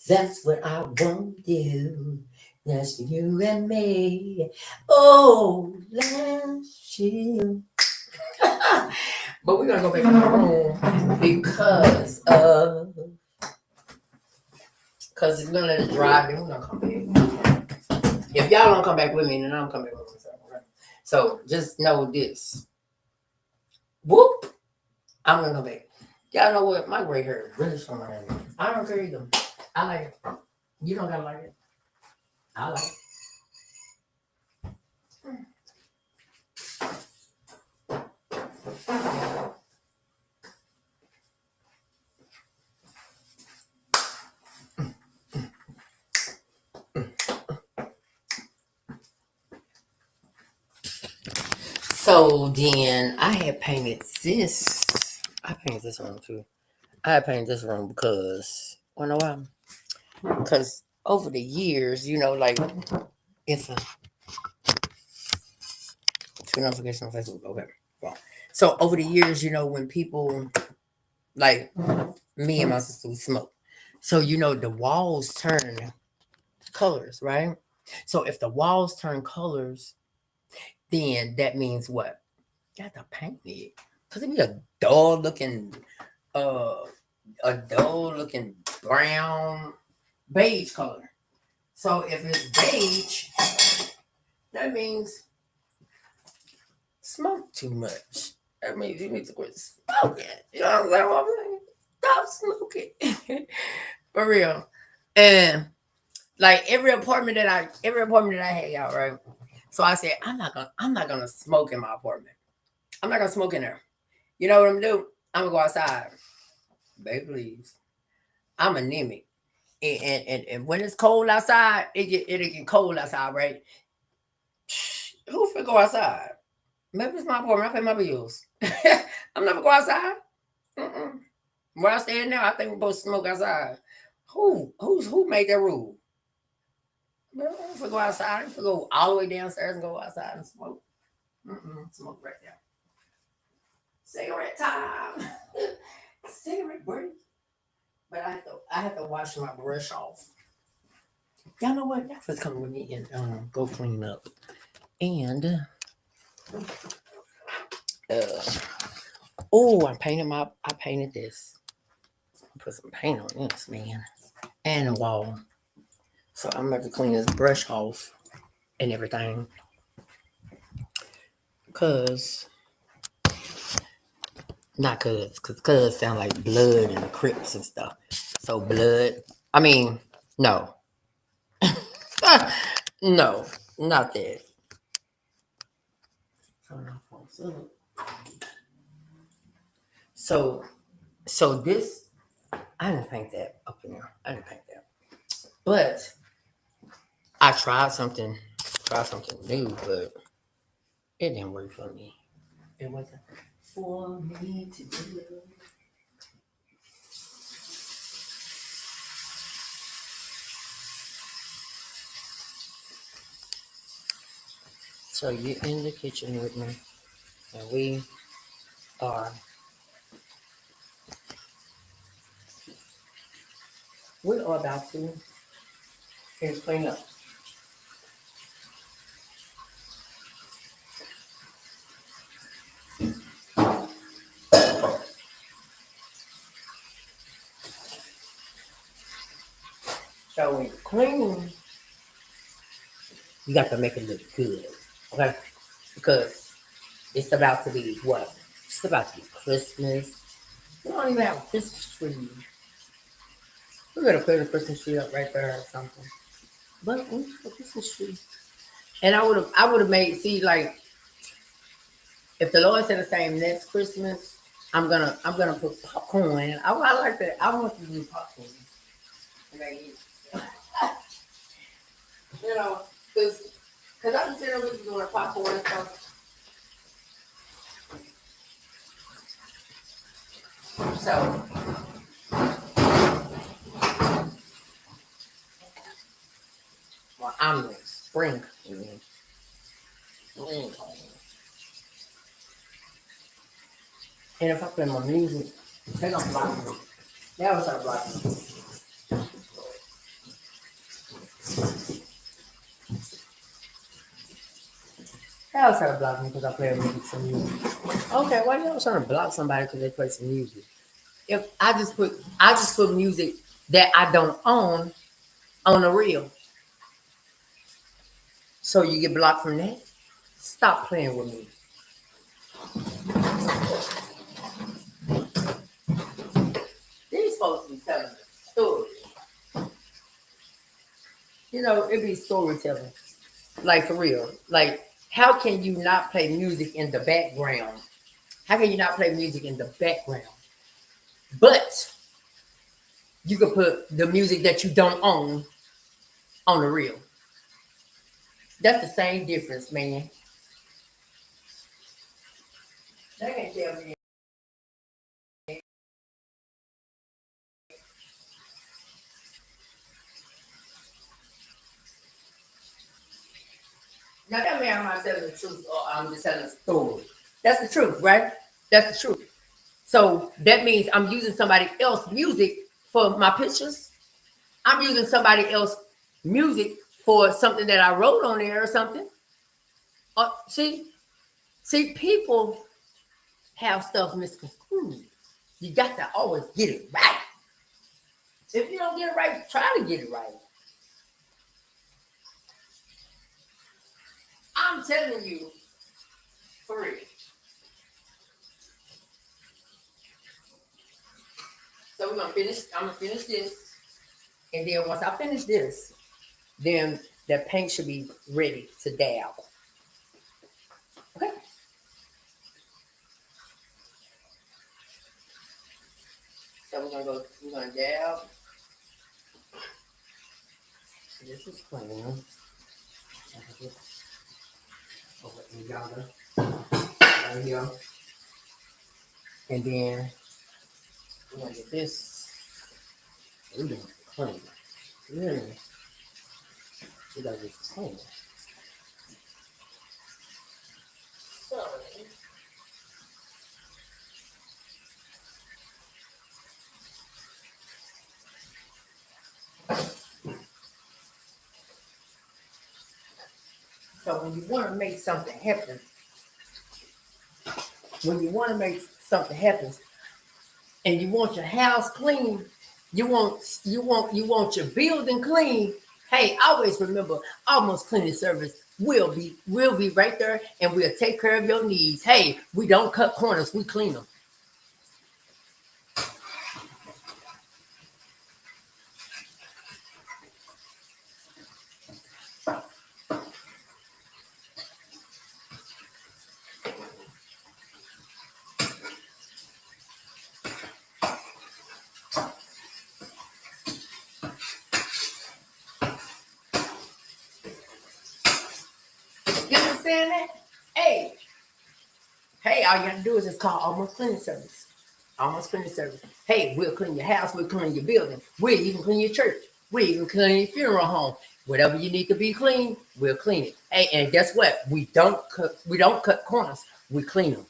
That's what I want to do. That's you and me. Oh, let's chill. But we're gonna go back in the room because we're gonna let it dry and we're gonna come back. If y'all don't come back with me, then I'm coming back with myself. Right? So just know this. Whoop! I'm gonna come back. Y'all know what? My gray hair is really strong right now. I don't care either. I like it. You don't gotta like it. I like it. So then I had painted this. I painted this room too. I had painted this room because, you know why? Because over the years, like it's a two notification on Facebook. Okay. Well, so over the years, when people like me and my sister we smoke, so the walls turn colors, right? So if the walls turn colors, then that means what? You have to paint it because it be uh, a dull looking brown beige color. So if it's beige, that means smoke too much. That means you need to quit smoking. You know what I'm saying? stop smoking. For real. And like every apartment that I had, y'all, right? So I said, I'm not gonna smoke in my apartment. I'm not gonna smoke in there. You know what I'm gonna do? I'm gonna go outside. Baby, please. I'm anemic. And when it's cold outside, it'll get cold outside, right? Who finna go outside? Maybe it's my apartment. I pay my bills. I'm never go outside. Mm-mm. Where I stand now, I think we're supposed to smoke outside. Who made that rule? No, if we go outside, if we go all the way downstairs and go outside and smoke. Smoke right there. Cigarette time. Cigarette break. But I have to wash my brush off. Y'all know what? Y'all just come with me and go clean up. And I painted this. Put some paint on this, man. And the wall. So I'm about to clean this brush off and everything. Cause sound like blood and the Crips and stuff. So blood, I mean, no. No, not that. So, so this, I didn't paint that up in there. I didn't paint that. But I tried something new, but it didn't work for me. It wasn't for me to do. So you're in the kitchen with me, and are we are about to finish clean up. So when you clean, you got to make it look good, okay? Because it's about to be what? It's about to be Christmas. We don't even have a Christmas tree. We're gonna put a Christmas tree up right there or something. But we have a Christmas tree. And I would have made like if the Lord said the same next Christmas, I'm gonna put popcorn. I like that. I want to do popcorn. You know, because I consider we doing popcorn and stuff. So well, I'm in spring. And if I play my music, they don't block me. They always start blocking me. They always try to block me because I play some music. Okay, why you always trying to block somebody because they play some music? If I just put music that I don't own on the reel. So you get blocked from that? Stop playing with me. These folks be telling a story. You know, it be storytelling. Like for real. Like, how can you not play music in the background? How can you not play music in the background? But you can put the music that you don't own on the reel. That's the same difference, man. They can't tell me. Now tell me I'm not telling the truth or I'm just telling a story. That's the truth, right? That's the truth. So that means I'm using somebody else's music for my pictures. I'm using somebody else's music for something that I wrote on there or something. See, people have stuff misconstrued. You got to always get it right. If you don't get it right, try to get it right. I'm telling you, for real. So we're gonna finish. I'm gonna finish this, and then once I finish this, then the paint should be ready to dab. Okay. So we're gonna go. We're gonna dab. This is clean. Over in yonder, right here, and then we're gonna get this. We're gonna clean. Really, we gotta get clean. So. So when you want to make something happen, and you want your house clean, you want your building clean. Hey, always remember, Almost Cleaning Service will be right there, and we'll take care of your needs. Hey, we don't cut corners, we clean them. You understand that? Hey, all you have to do is just call Almost Cleaning Service. Almost Cleaning Service. Hey, we'll clean your house, we'll clean your building, we'll even clean your church, we'll even clean your funeral home. Whatever you need to be clean, we'll clean it. Hey, and guess what? We don't cut corners, we clean them.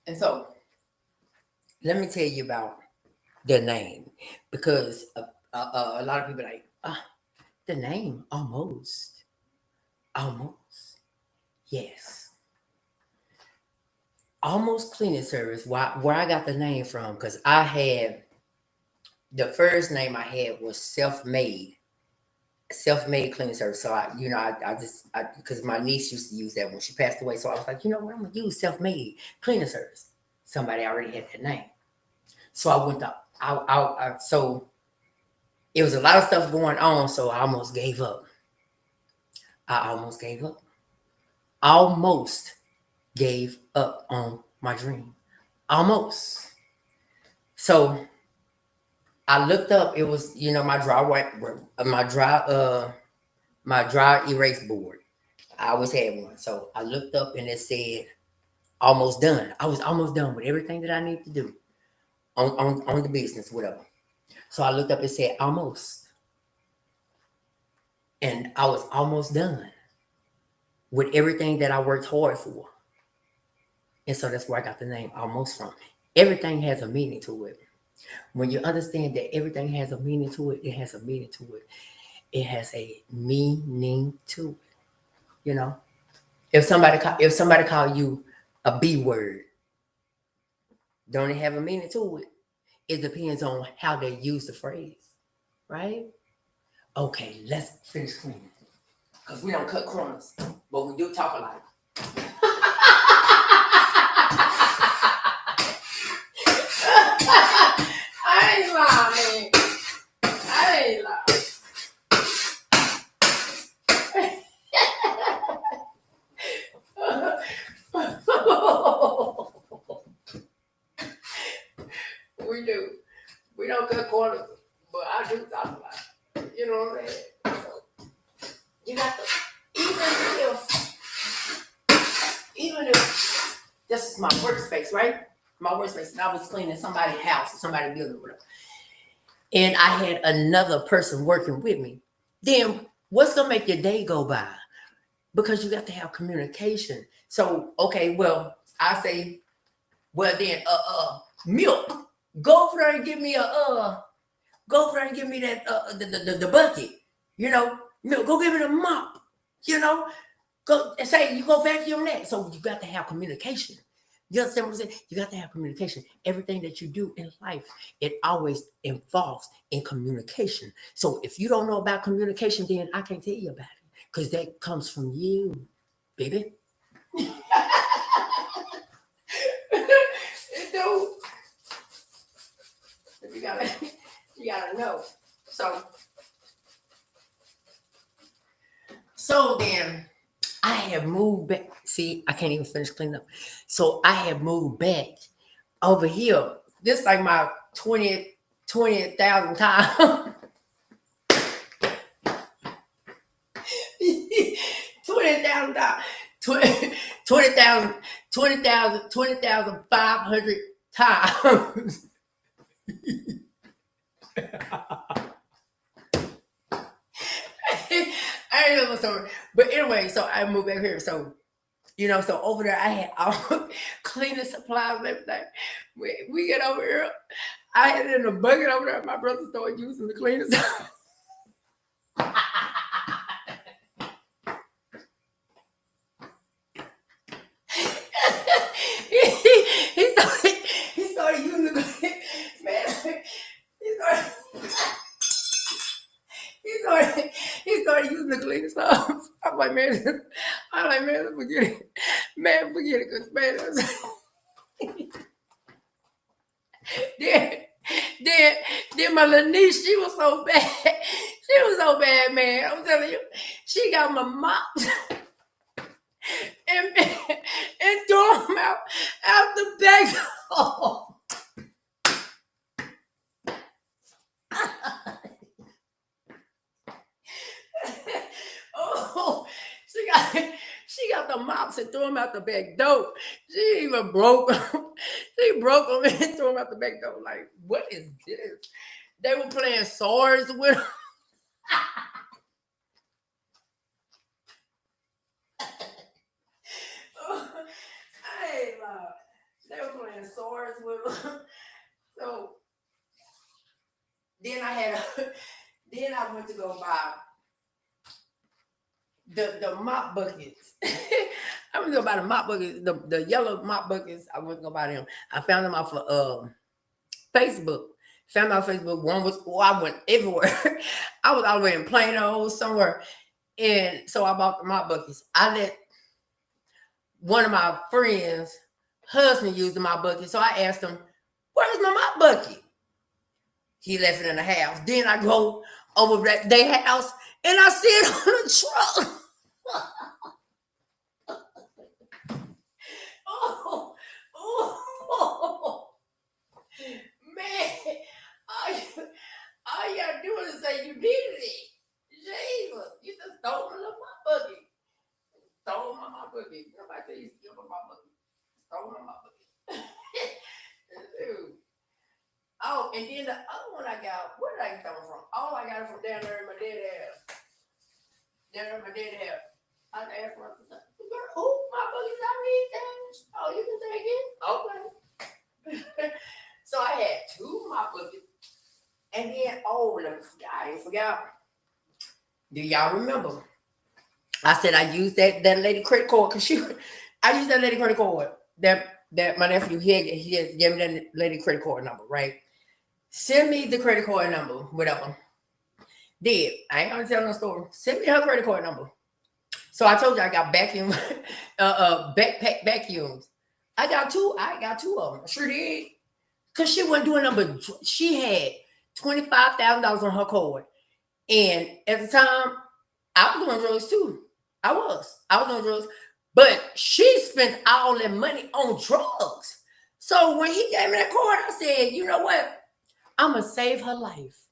And so, let me tell you about the name, because a lot of people are like, the name almost, yes, Almost Cleaning Service. Where I got the name from, because I had the first name I had was self-made cleaning service. So because my niece used to use that when she passed away. So I was like, you know what, I'm gonna use self-made cleaning service. Somebody already had that name. So I went up. So it was a lot of stuff going on. So I almost gave up. Almost gave up on my dream. Almost. So I looked up. It was, my dry erase board. I always had one. So I looked up and it said almost done. I was almost done with everything that I need to do on the business, whatever. So I looked up and said almost. And I was almost done with everything that I worked hard for. And so that's where I got the name Almost from. Everything has a meaning to it. When you understand that everything has a meaning to it, it has a meaning to it. It has a meaning to it. If somebody call you a B word, don't it have a meaning to it? It depends on how they use the phrase, right? Okay, let's finish cleaning. Because we don't cut corners, but we do talk a lot. I ain't lying, man. I ain't lying. We do. We don't cut corners, but I do talk a lot. You know what I'm saying? So you got to, even if this is my workspace, right? My workspace, and I was cleaning somebody's house or somebody's building, whatever. And I had another person working with me. Then what's gonna make your day go by? Because you got to have communication. So, okay, well, I say, well then, milk. Go over there and give me that the bucket. Milk. Go give me the mop. Go and say you go vacuum that. So you got to have communication. You understand what I'm saying? You got to have communication. Everything that you do in life, it always involves in communication. So if you don't know about communication, then I can't tell you about it because that comes from you, baby. It do. You gotta know. So then I have moved back. See, I can't even finish cleaning up. So I have moved back over here. This like my 20,000 time. 20,000 dollars. 20,000, 20,500 times. I ain't know the story. But anyway, so I moved back here. So, so over there I had all cleaning supplies and everything. We get over here. I had it in a bucket over there. My brother started using the cleaners. he started using the cleaners. Man, he started using the cleaning stuff. I'm like, man, forget it. Man, forget it, cause man, then my little niece, she was so bad. She was so bad, man. I'm telling you, she got my mops and threw them out the back. Oh, she got the mops and threw them out the back door. She even broke them. She broke them and threw them out the back door. Like, what is this? They were playing swords with them. Hey, they were playing swords with them. So then I went to go buy the mop buckets. I went to go buy the mop buckets, the yellow mop buckets. I went to go buy them. I found them off of Facebook. Found them on Facebook. One was, I went everywhere. I was all the way in Plano, somewhere. And so I bought the mop buckets. I let one of my friends' husband use the mop bucket. So I asked him, where's my mop bucket? He left it in the house. Then I go over to their house and I see it on the truck. Oh, man. All you gotta do is say you needed it. Jesus, you just stole my mop bucket. Stole my mop bucket. Nobody said you stole my mop bucket. Stole my mop bucket. Dude. Oh, and then the other one I got, where did I get that one from? Oh, I got it from down there in my dad's house. Down there in my dad's house. I asked her, oh, my bucket's out here. Oh, you can take it? Okay. So I had two mop buckets. And then, I ain't forgot. Do y'all remember? I said I used that lady credit card because I used that lady credit card. That my nephew he had gave me that lady credit card number, right? Send me the credit card number, whatever. Did I ain't gonna tell no story. Send me her credit card number. So I told you I got vacuum, backpack vacuums. I got two of them. I sure did. Cause she wasn't doing nothing but she had $25,000 on her card, and at the time I was doing drugs too. I was doing drugs, but she spent all that money on drugs. So when he gave me that card, I said, you know what? I'm gonna save her life.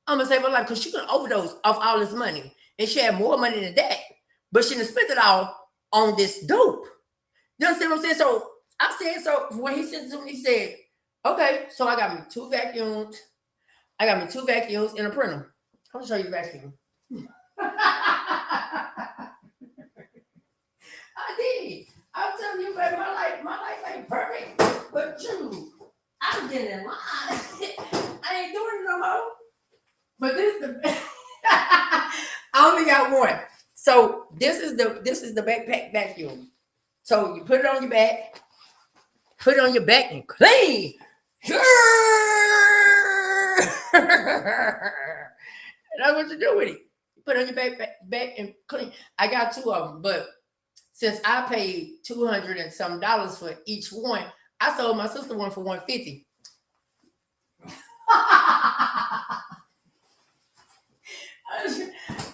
I'm gonna save her life because she could overdose off all this money, and she had more money than that, but she didn't spend it all on this dope. You understand what I'm saying? So I said, so when he said to me, he said, okay, so I got me two vacuums. I got me two vacuums and a printer. I'll show you the vacuum. I did. I'm telling you, baby, my life ain't perfect, but I'm getting in line. I ain't doing it no more. But this is the I only got one. So this is the backpack vacuum. So you put it on your back, and clean. And that's what you do with it. You put it on your back and clean. I got two of them, but since I paid $200 and some for each one, I sold my sister one for $150.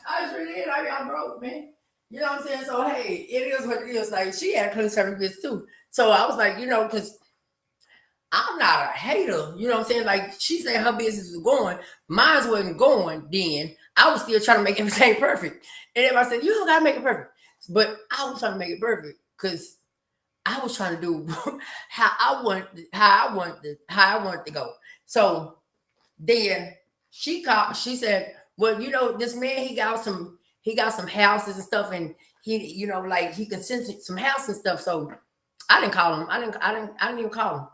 I sure did. I got broke, man. You know what I'm saying? So hey, it is what it is. Like she had clean service too. So I was like, because I'm not a hater. You know what I'm saying? Like she said her business was going, mine wasn't going then. I was still trying to make everything perfect. And everybody said, you don't gotta make it perfect. But I was trying to make it perfect because I was trying to do how I wanted to go. So then she called, she said, well, this man, he got some houses and stuff, and he, like he can send some house and stuff. So I didn't call him. I didn't even call him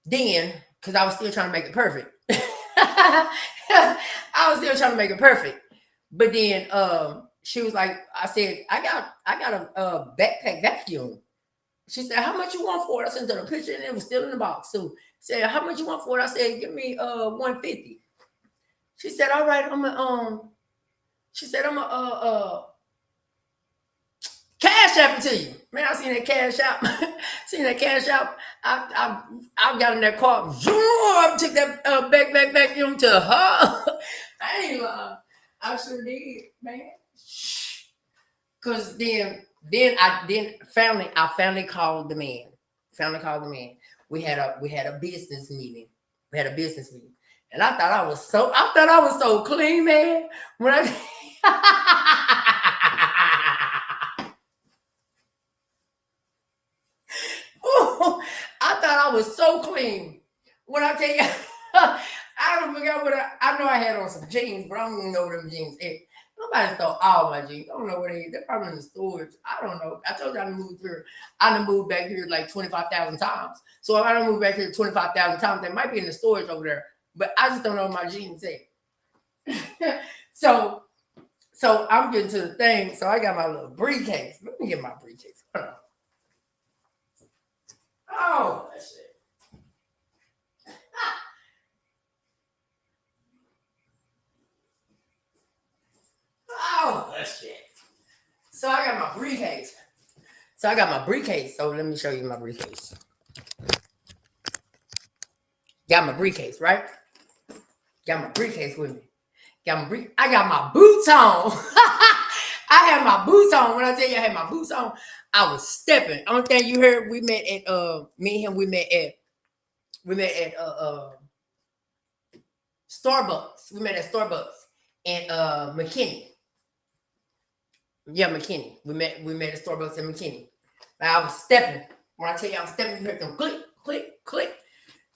then because I was still trying to make it perfect. I was still trying to make it perfect. But then she was like, I said, I got a backpack vacuum. She said, how much you want for it? I sent her a picture and it was still in the box. So said, how much you want for it? I said, give me $150. She said, all right, she said, I'm cash app it to you. Man, I seen that cash app. Seen that cash app. I got in that car. Zoom, I took that back vacuum to her. I ain't lying. I sure did, man. Cause then I finally called the man. We had a business meeting. And I thought I was so clean, man. When I I thought I was so clean. When I tell you, I don't forget what I know. I had on some jeans, but I don't even know where them jeans is. Nobody stole all my jeans. I don't know where they. They're probably in the storage. I don't know. I told you I done moved here. I done moved back here like 25,000 times. So if I done moved back here 25,000 times, they might be in the storage over there. But I just don't know where my jeans at. so I'm getting to the thing. So I got my little briefcase. Let me get my briefcase. Hold on. Oh, that shit. Oh, that shit. So I got my briefcase. So let me show you my briefcase. Got my briefcase, right? Got my briefcase with me. I got my boots on. I had my boots on. When I tell you I had my boots on, I was stepping. Only thing you heard, we met at me and him, we met at Starbucks. We met at Starbucks and McKinney. Yeah, McKinney. We met at Starbucks in McKinney. I was stepping. When I tell you I was stepping, you heard them click, click, click.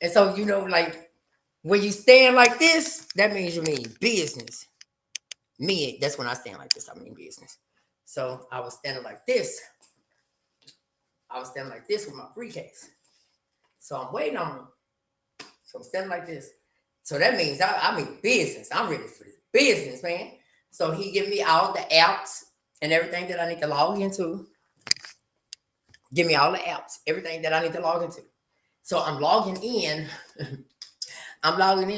And so like when you stand like this, that means you mean business. Me, that's when I stand like this. I mean business. So I was standing like this. With my briefcase. So I'm waiting on him. So I'm standing like this. So that means I mean business. I'm ready for this business, man. So he give me all the apps and everything that I need to log into. Give me all the apps, everything that I need to log into. So I'm logging in.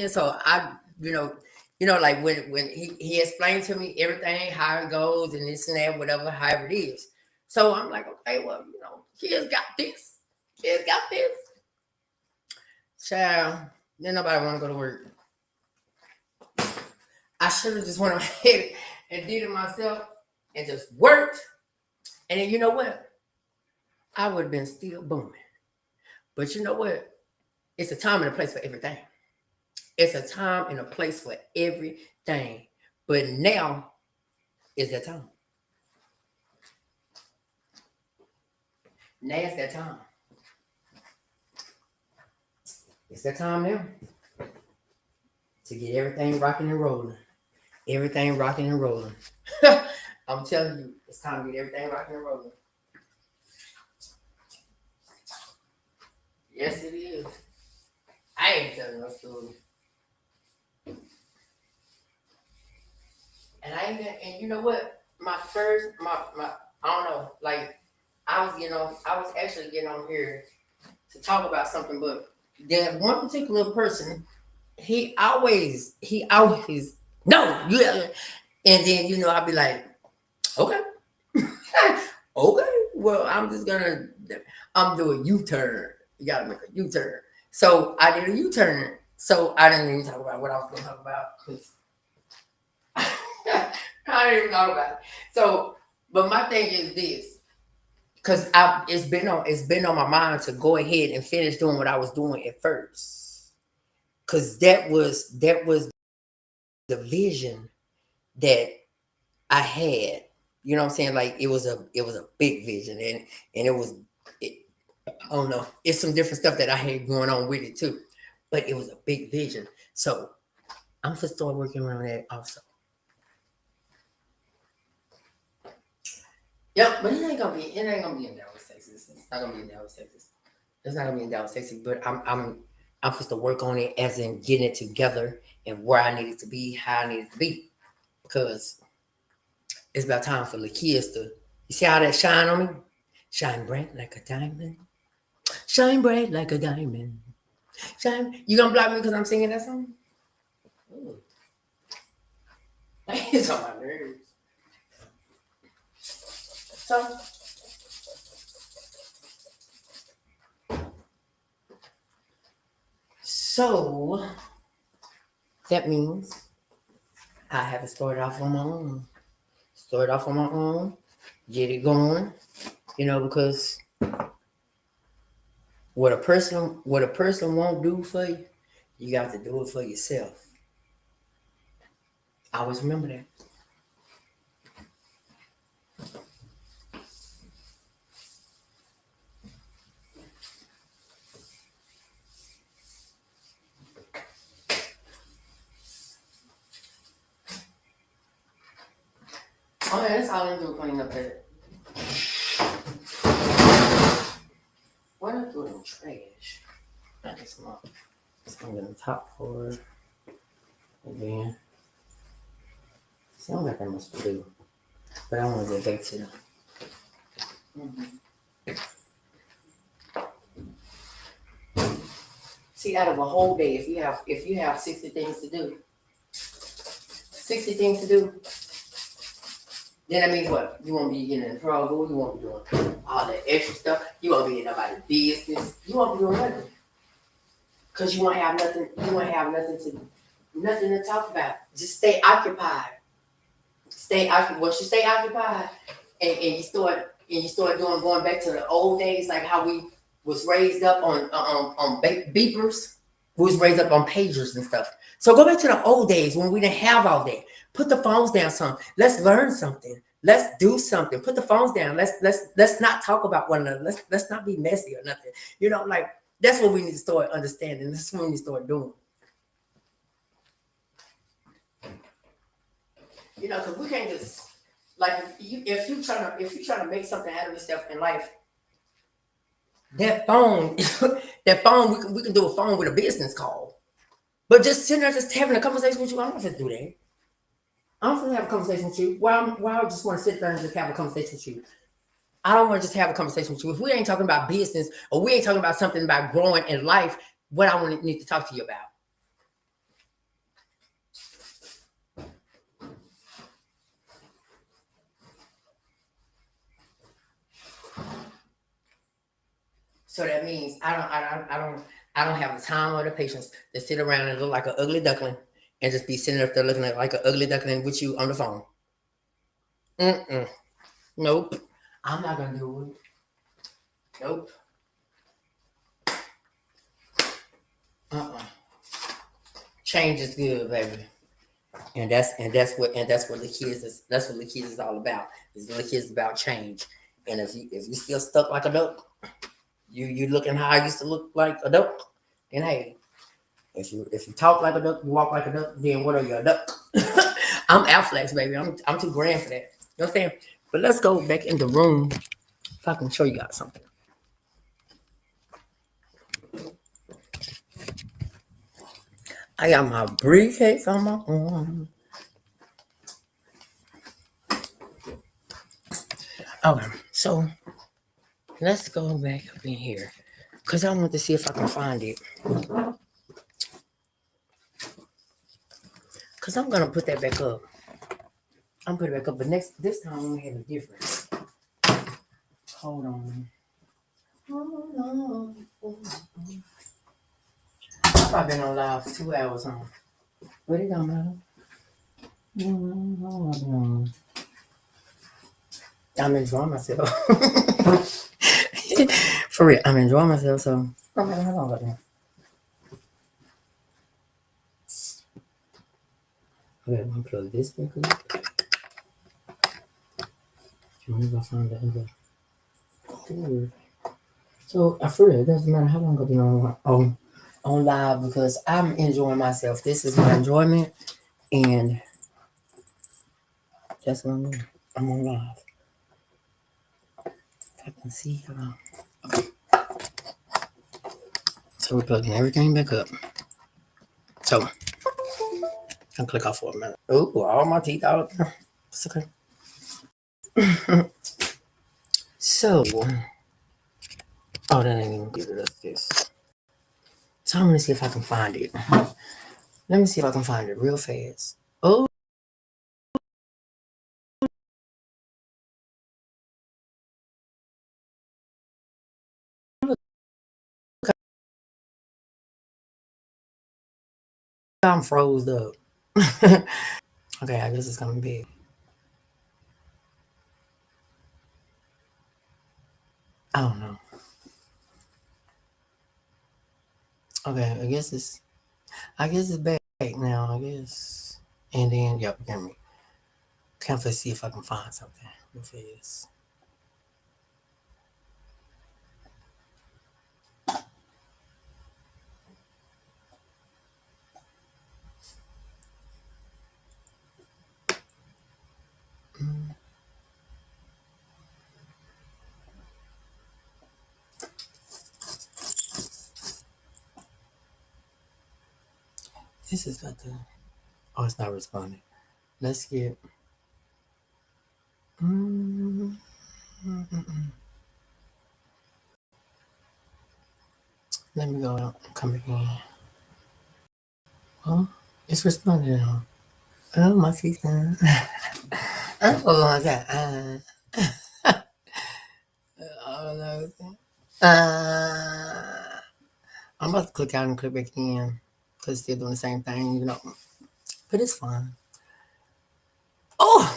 So I, like when he explained to me everything, how it goes and this and that, whatever, however it is. So I'm like, okay, well, kids got this. Child, then nobody want to go to work. I should have just went ahead and did it myself and just worked. And then you know what? I would have been still booming. But you know what? It's a time and a place for everything. It's a time and a place for everything. But now is that time. Now it's that time. It's that time now to get everything rocking and rolling. Everything rocking and rolling. I'm telling you, it's time to get everything rocking and rolling. Yes, it is. I ain't telling no story. And you know what? my first, my, I don't know, like I was actually getting on here to talk about something, but that one particular person, he always, no, yeah, and then I'd be like, okay, okay, well, I'm doing U-turn. You gotta make a U-turn. So I did a U-turn. So I didn't even talk about what I was gonna talk about, 'cause I didn't even know about it. So, but my thing is this, because I it's been on my mind to go ahead and finish doing what I was doing at first, because that was the vision that I had. You know what I'm saying? Like it was a big vision, and it, I don't know, it's some different stuff that I had going on with it too, but it was a big vision. So I'm gonna start working around that also. Yep, but it ain't gonna be in Dallas, Texas. It's not gonna be in Dallas, Texas. It's not gonna be in Dallas, Texas. But I'm supposed to work on it, as in getting it together and where I need it to be, how I need it to be, because it's about time for the kids to. You see how that shine on me? Shine bright like a diamond. Shine bright like a diamond. Shine. You gonna block me because I'm singing that song? Ooh, it's on my nerves. So, so that means I have to start off on my own. Start off on my own. Get it going. Because what a person won't do for you, you got to do it for yourself. I always remember that. Oh yeah, that's all I do, clean up that. What I do in trash? I guess I'm gonna top for again. Sound like I must do, but I want to get back to them. Mhm. See, out of a whole day, if you have 60 things to do, then that means what? You won't be getting in trouble. You won't be doing all that extra stuff. You won't be in nobody's business. You won't be doing nothing, because you won't have nothing. You won't have nothing to talk about. Just stay occupied. Stay occupied. Once you stay occupied, and you start going back to the old days, like how we was raised up on beepers. We was raised up on pagers and stuff. So go back to the old days when we didn't have all that. Put the phones down. Let's learn something. Let's do something. Put the phones down. Let's not talk about one another. Let's not be messy or nothing. Like that's what we need to start understanding. That's what we need to start doing. Because we can't just, like, if you trying to make something out of yourself in life, that phone, that phone, we can do a phone with a business call. But just sitting there, just having a conversation with you, I don't have to do that. I don't want to have a conversation with you. Why I just want to sit there and just have a conversation with you. I don't want to just have a conversation with you. If we ain't talking about business, or we ain't talking about something about growing in life, what I want to need to talk to you about. So that means I don't have the time or the patience to sit around and look like an ugly duckling and just be sitting up there looking at like an ugly duckling with you on the phone. Mm-mm. Nope. I'm not gonna do it. Nope. Uh-uh. Change is good, baby. And that's what the kids is all about. The kids is about change. And if you still stuck like a duck, you looking how I used to look like a duck, then hey, if you talk like a duck, you walk like a duck, then what are you, a duck? I'm Afflex, baby. I'm too grand for that. You know what I'm saying? But let's go back in the room if I can show you guys something. I got my briefcase on my arm. Okay, so let's go back up in here because I want to see if I can find it. Because I'm going to put that back up. I'm put it back up, but this time I'm gonna have a difference. Hold on. Hold on. I've probably been on live for 2 hours, huh? But it don't matter. I'm enjoying myself. For real, I'm enjoying myself, so no matter how long I been. Okay, I'm gonna plug this back up. I'm gonna find the other cord. So for real, it doesn't matter how long I've been on live because I'm enjoying myself. This is my enjoyment, and that's what I'm doing. I'm on live. If I can see. So we're plugging everything back up. So I'll click off for a minute. Oh, all my teeth out there. It's okay. So, oh, that ain't even giving us this. So I'm gonna see if I can find it. Let me see if I can find it real fast. Oh, I'm froze up. Okay, I guess it's gonna be. I don't know. Okay, I guess it's back now. I guess. And then, yep, hear me. Can't see if I can find something real fast. This is not the. Oh, it's not responding. Let's get. Mm, mm, mm, mm. Let me go out and come back in. Well, it's responding now. Oh, my feet. Oh, my God. Oh, no. I'm about to click out and click back in because they're doing the same thing, But it's fine. Oh,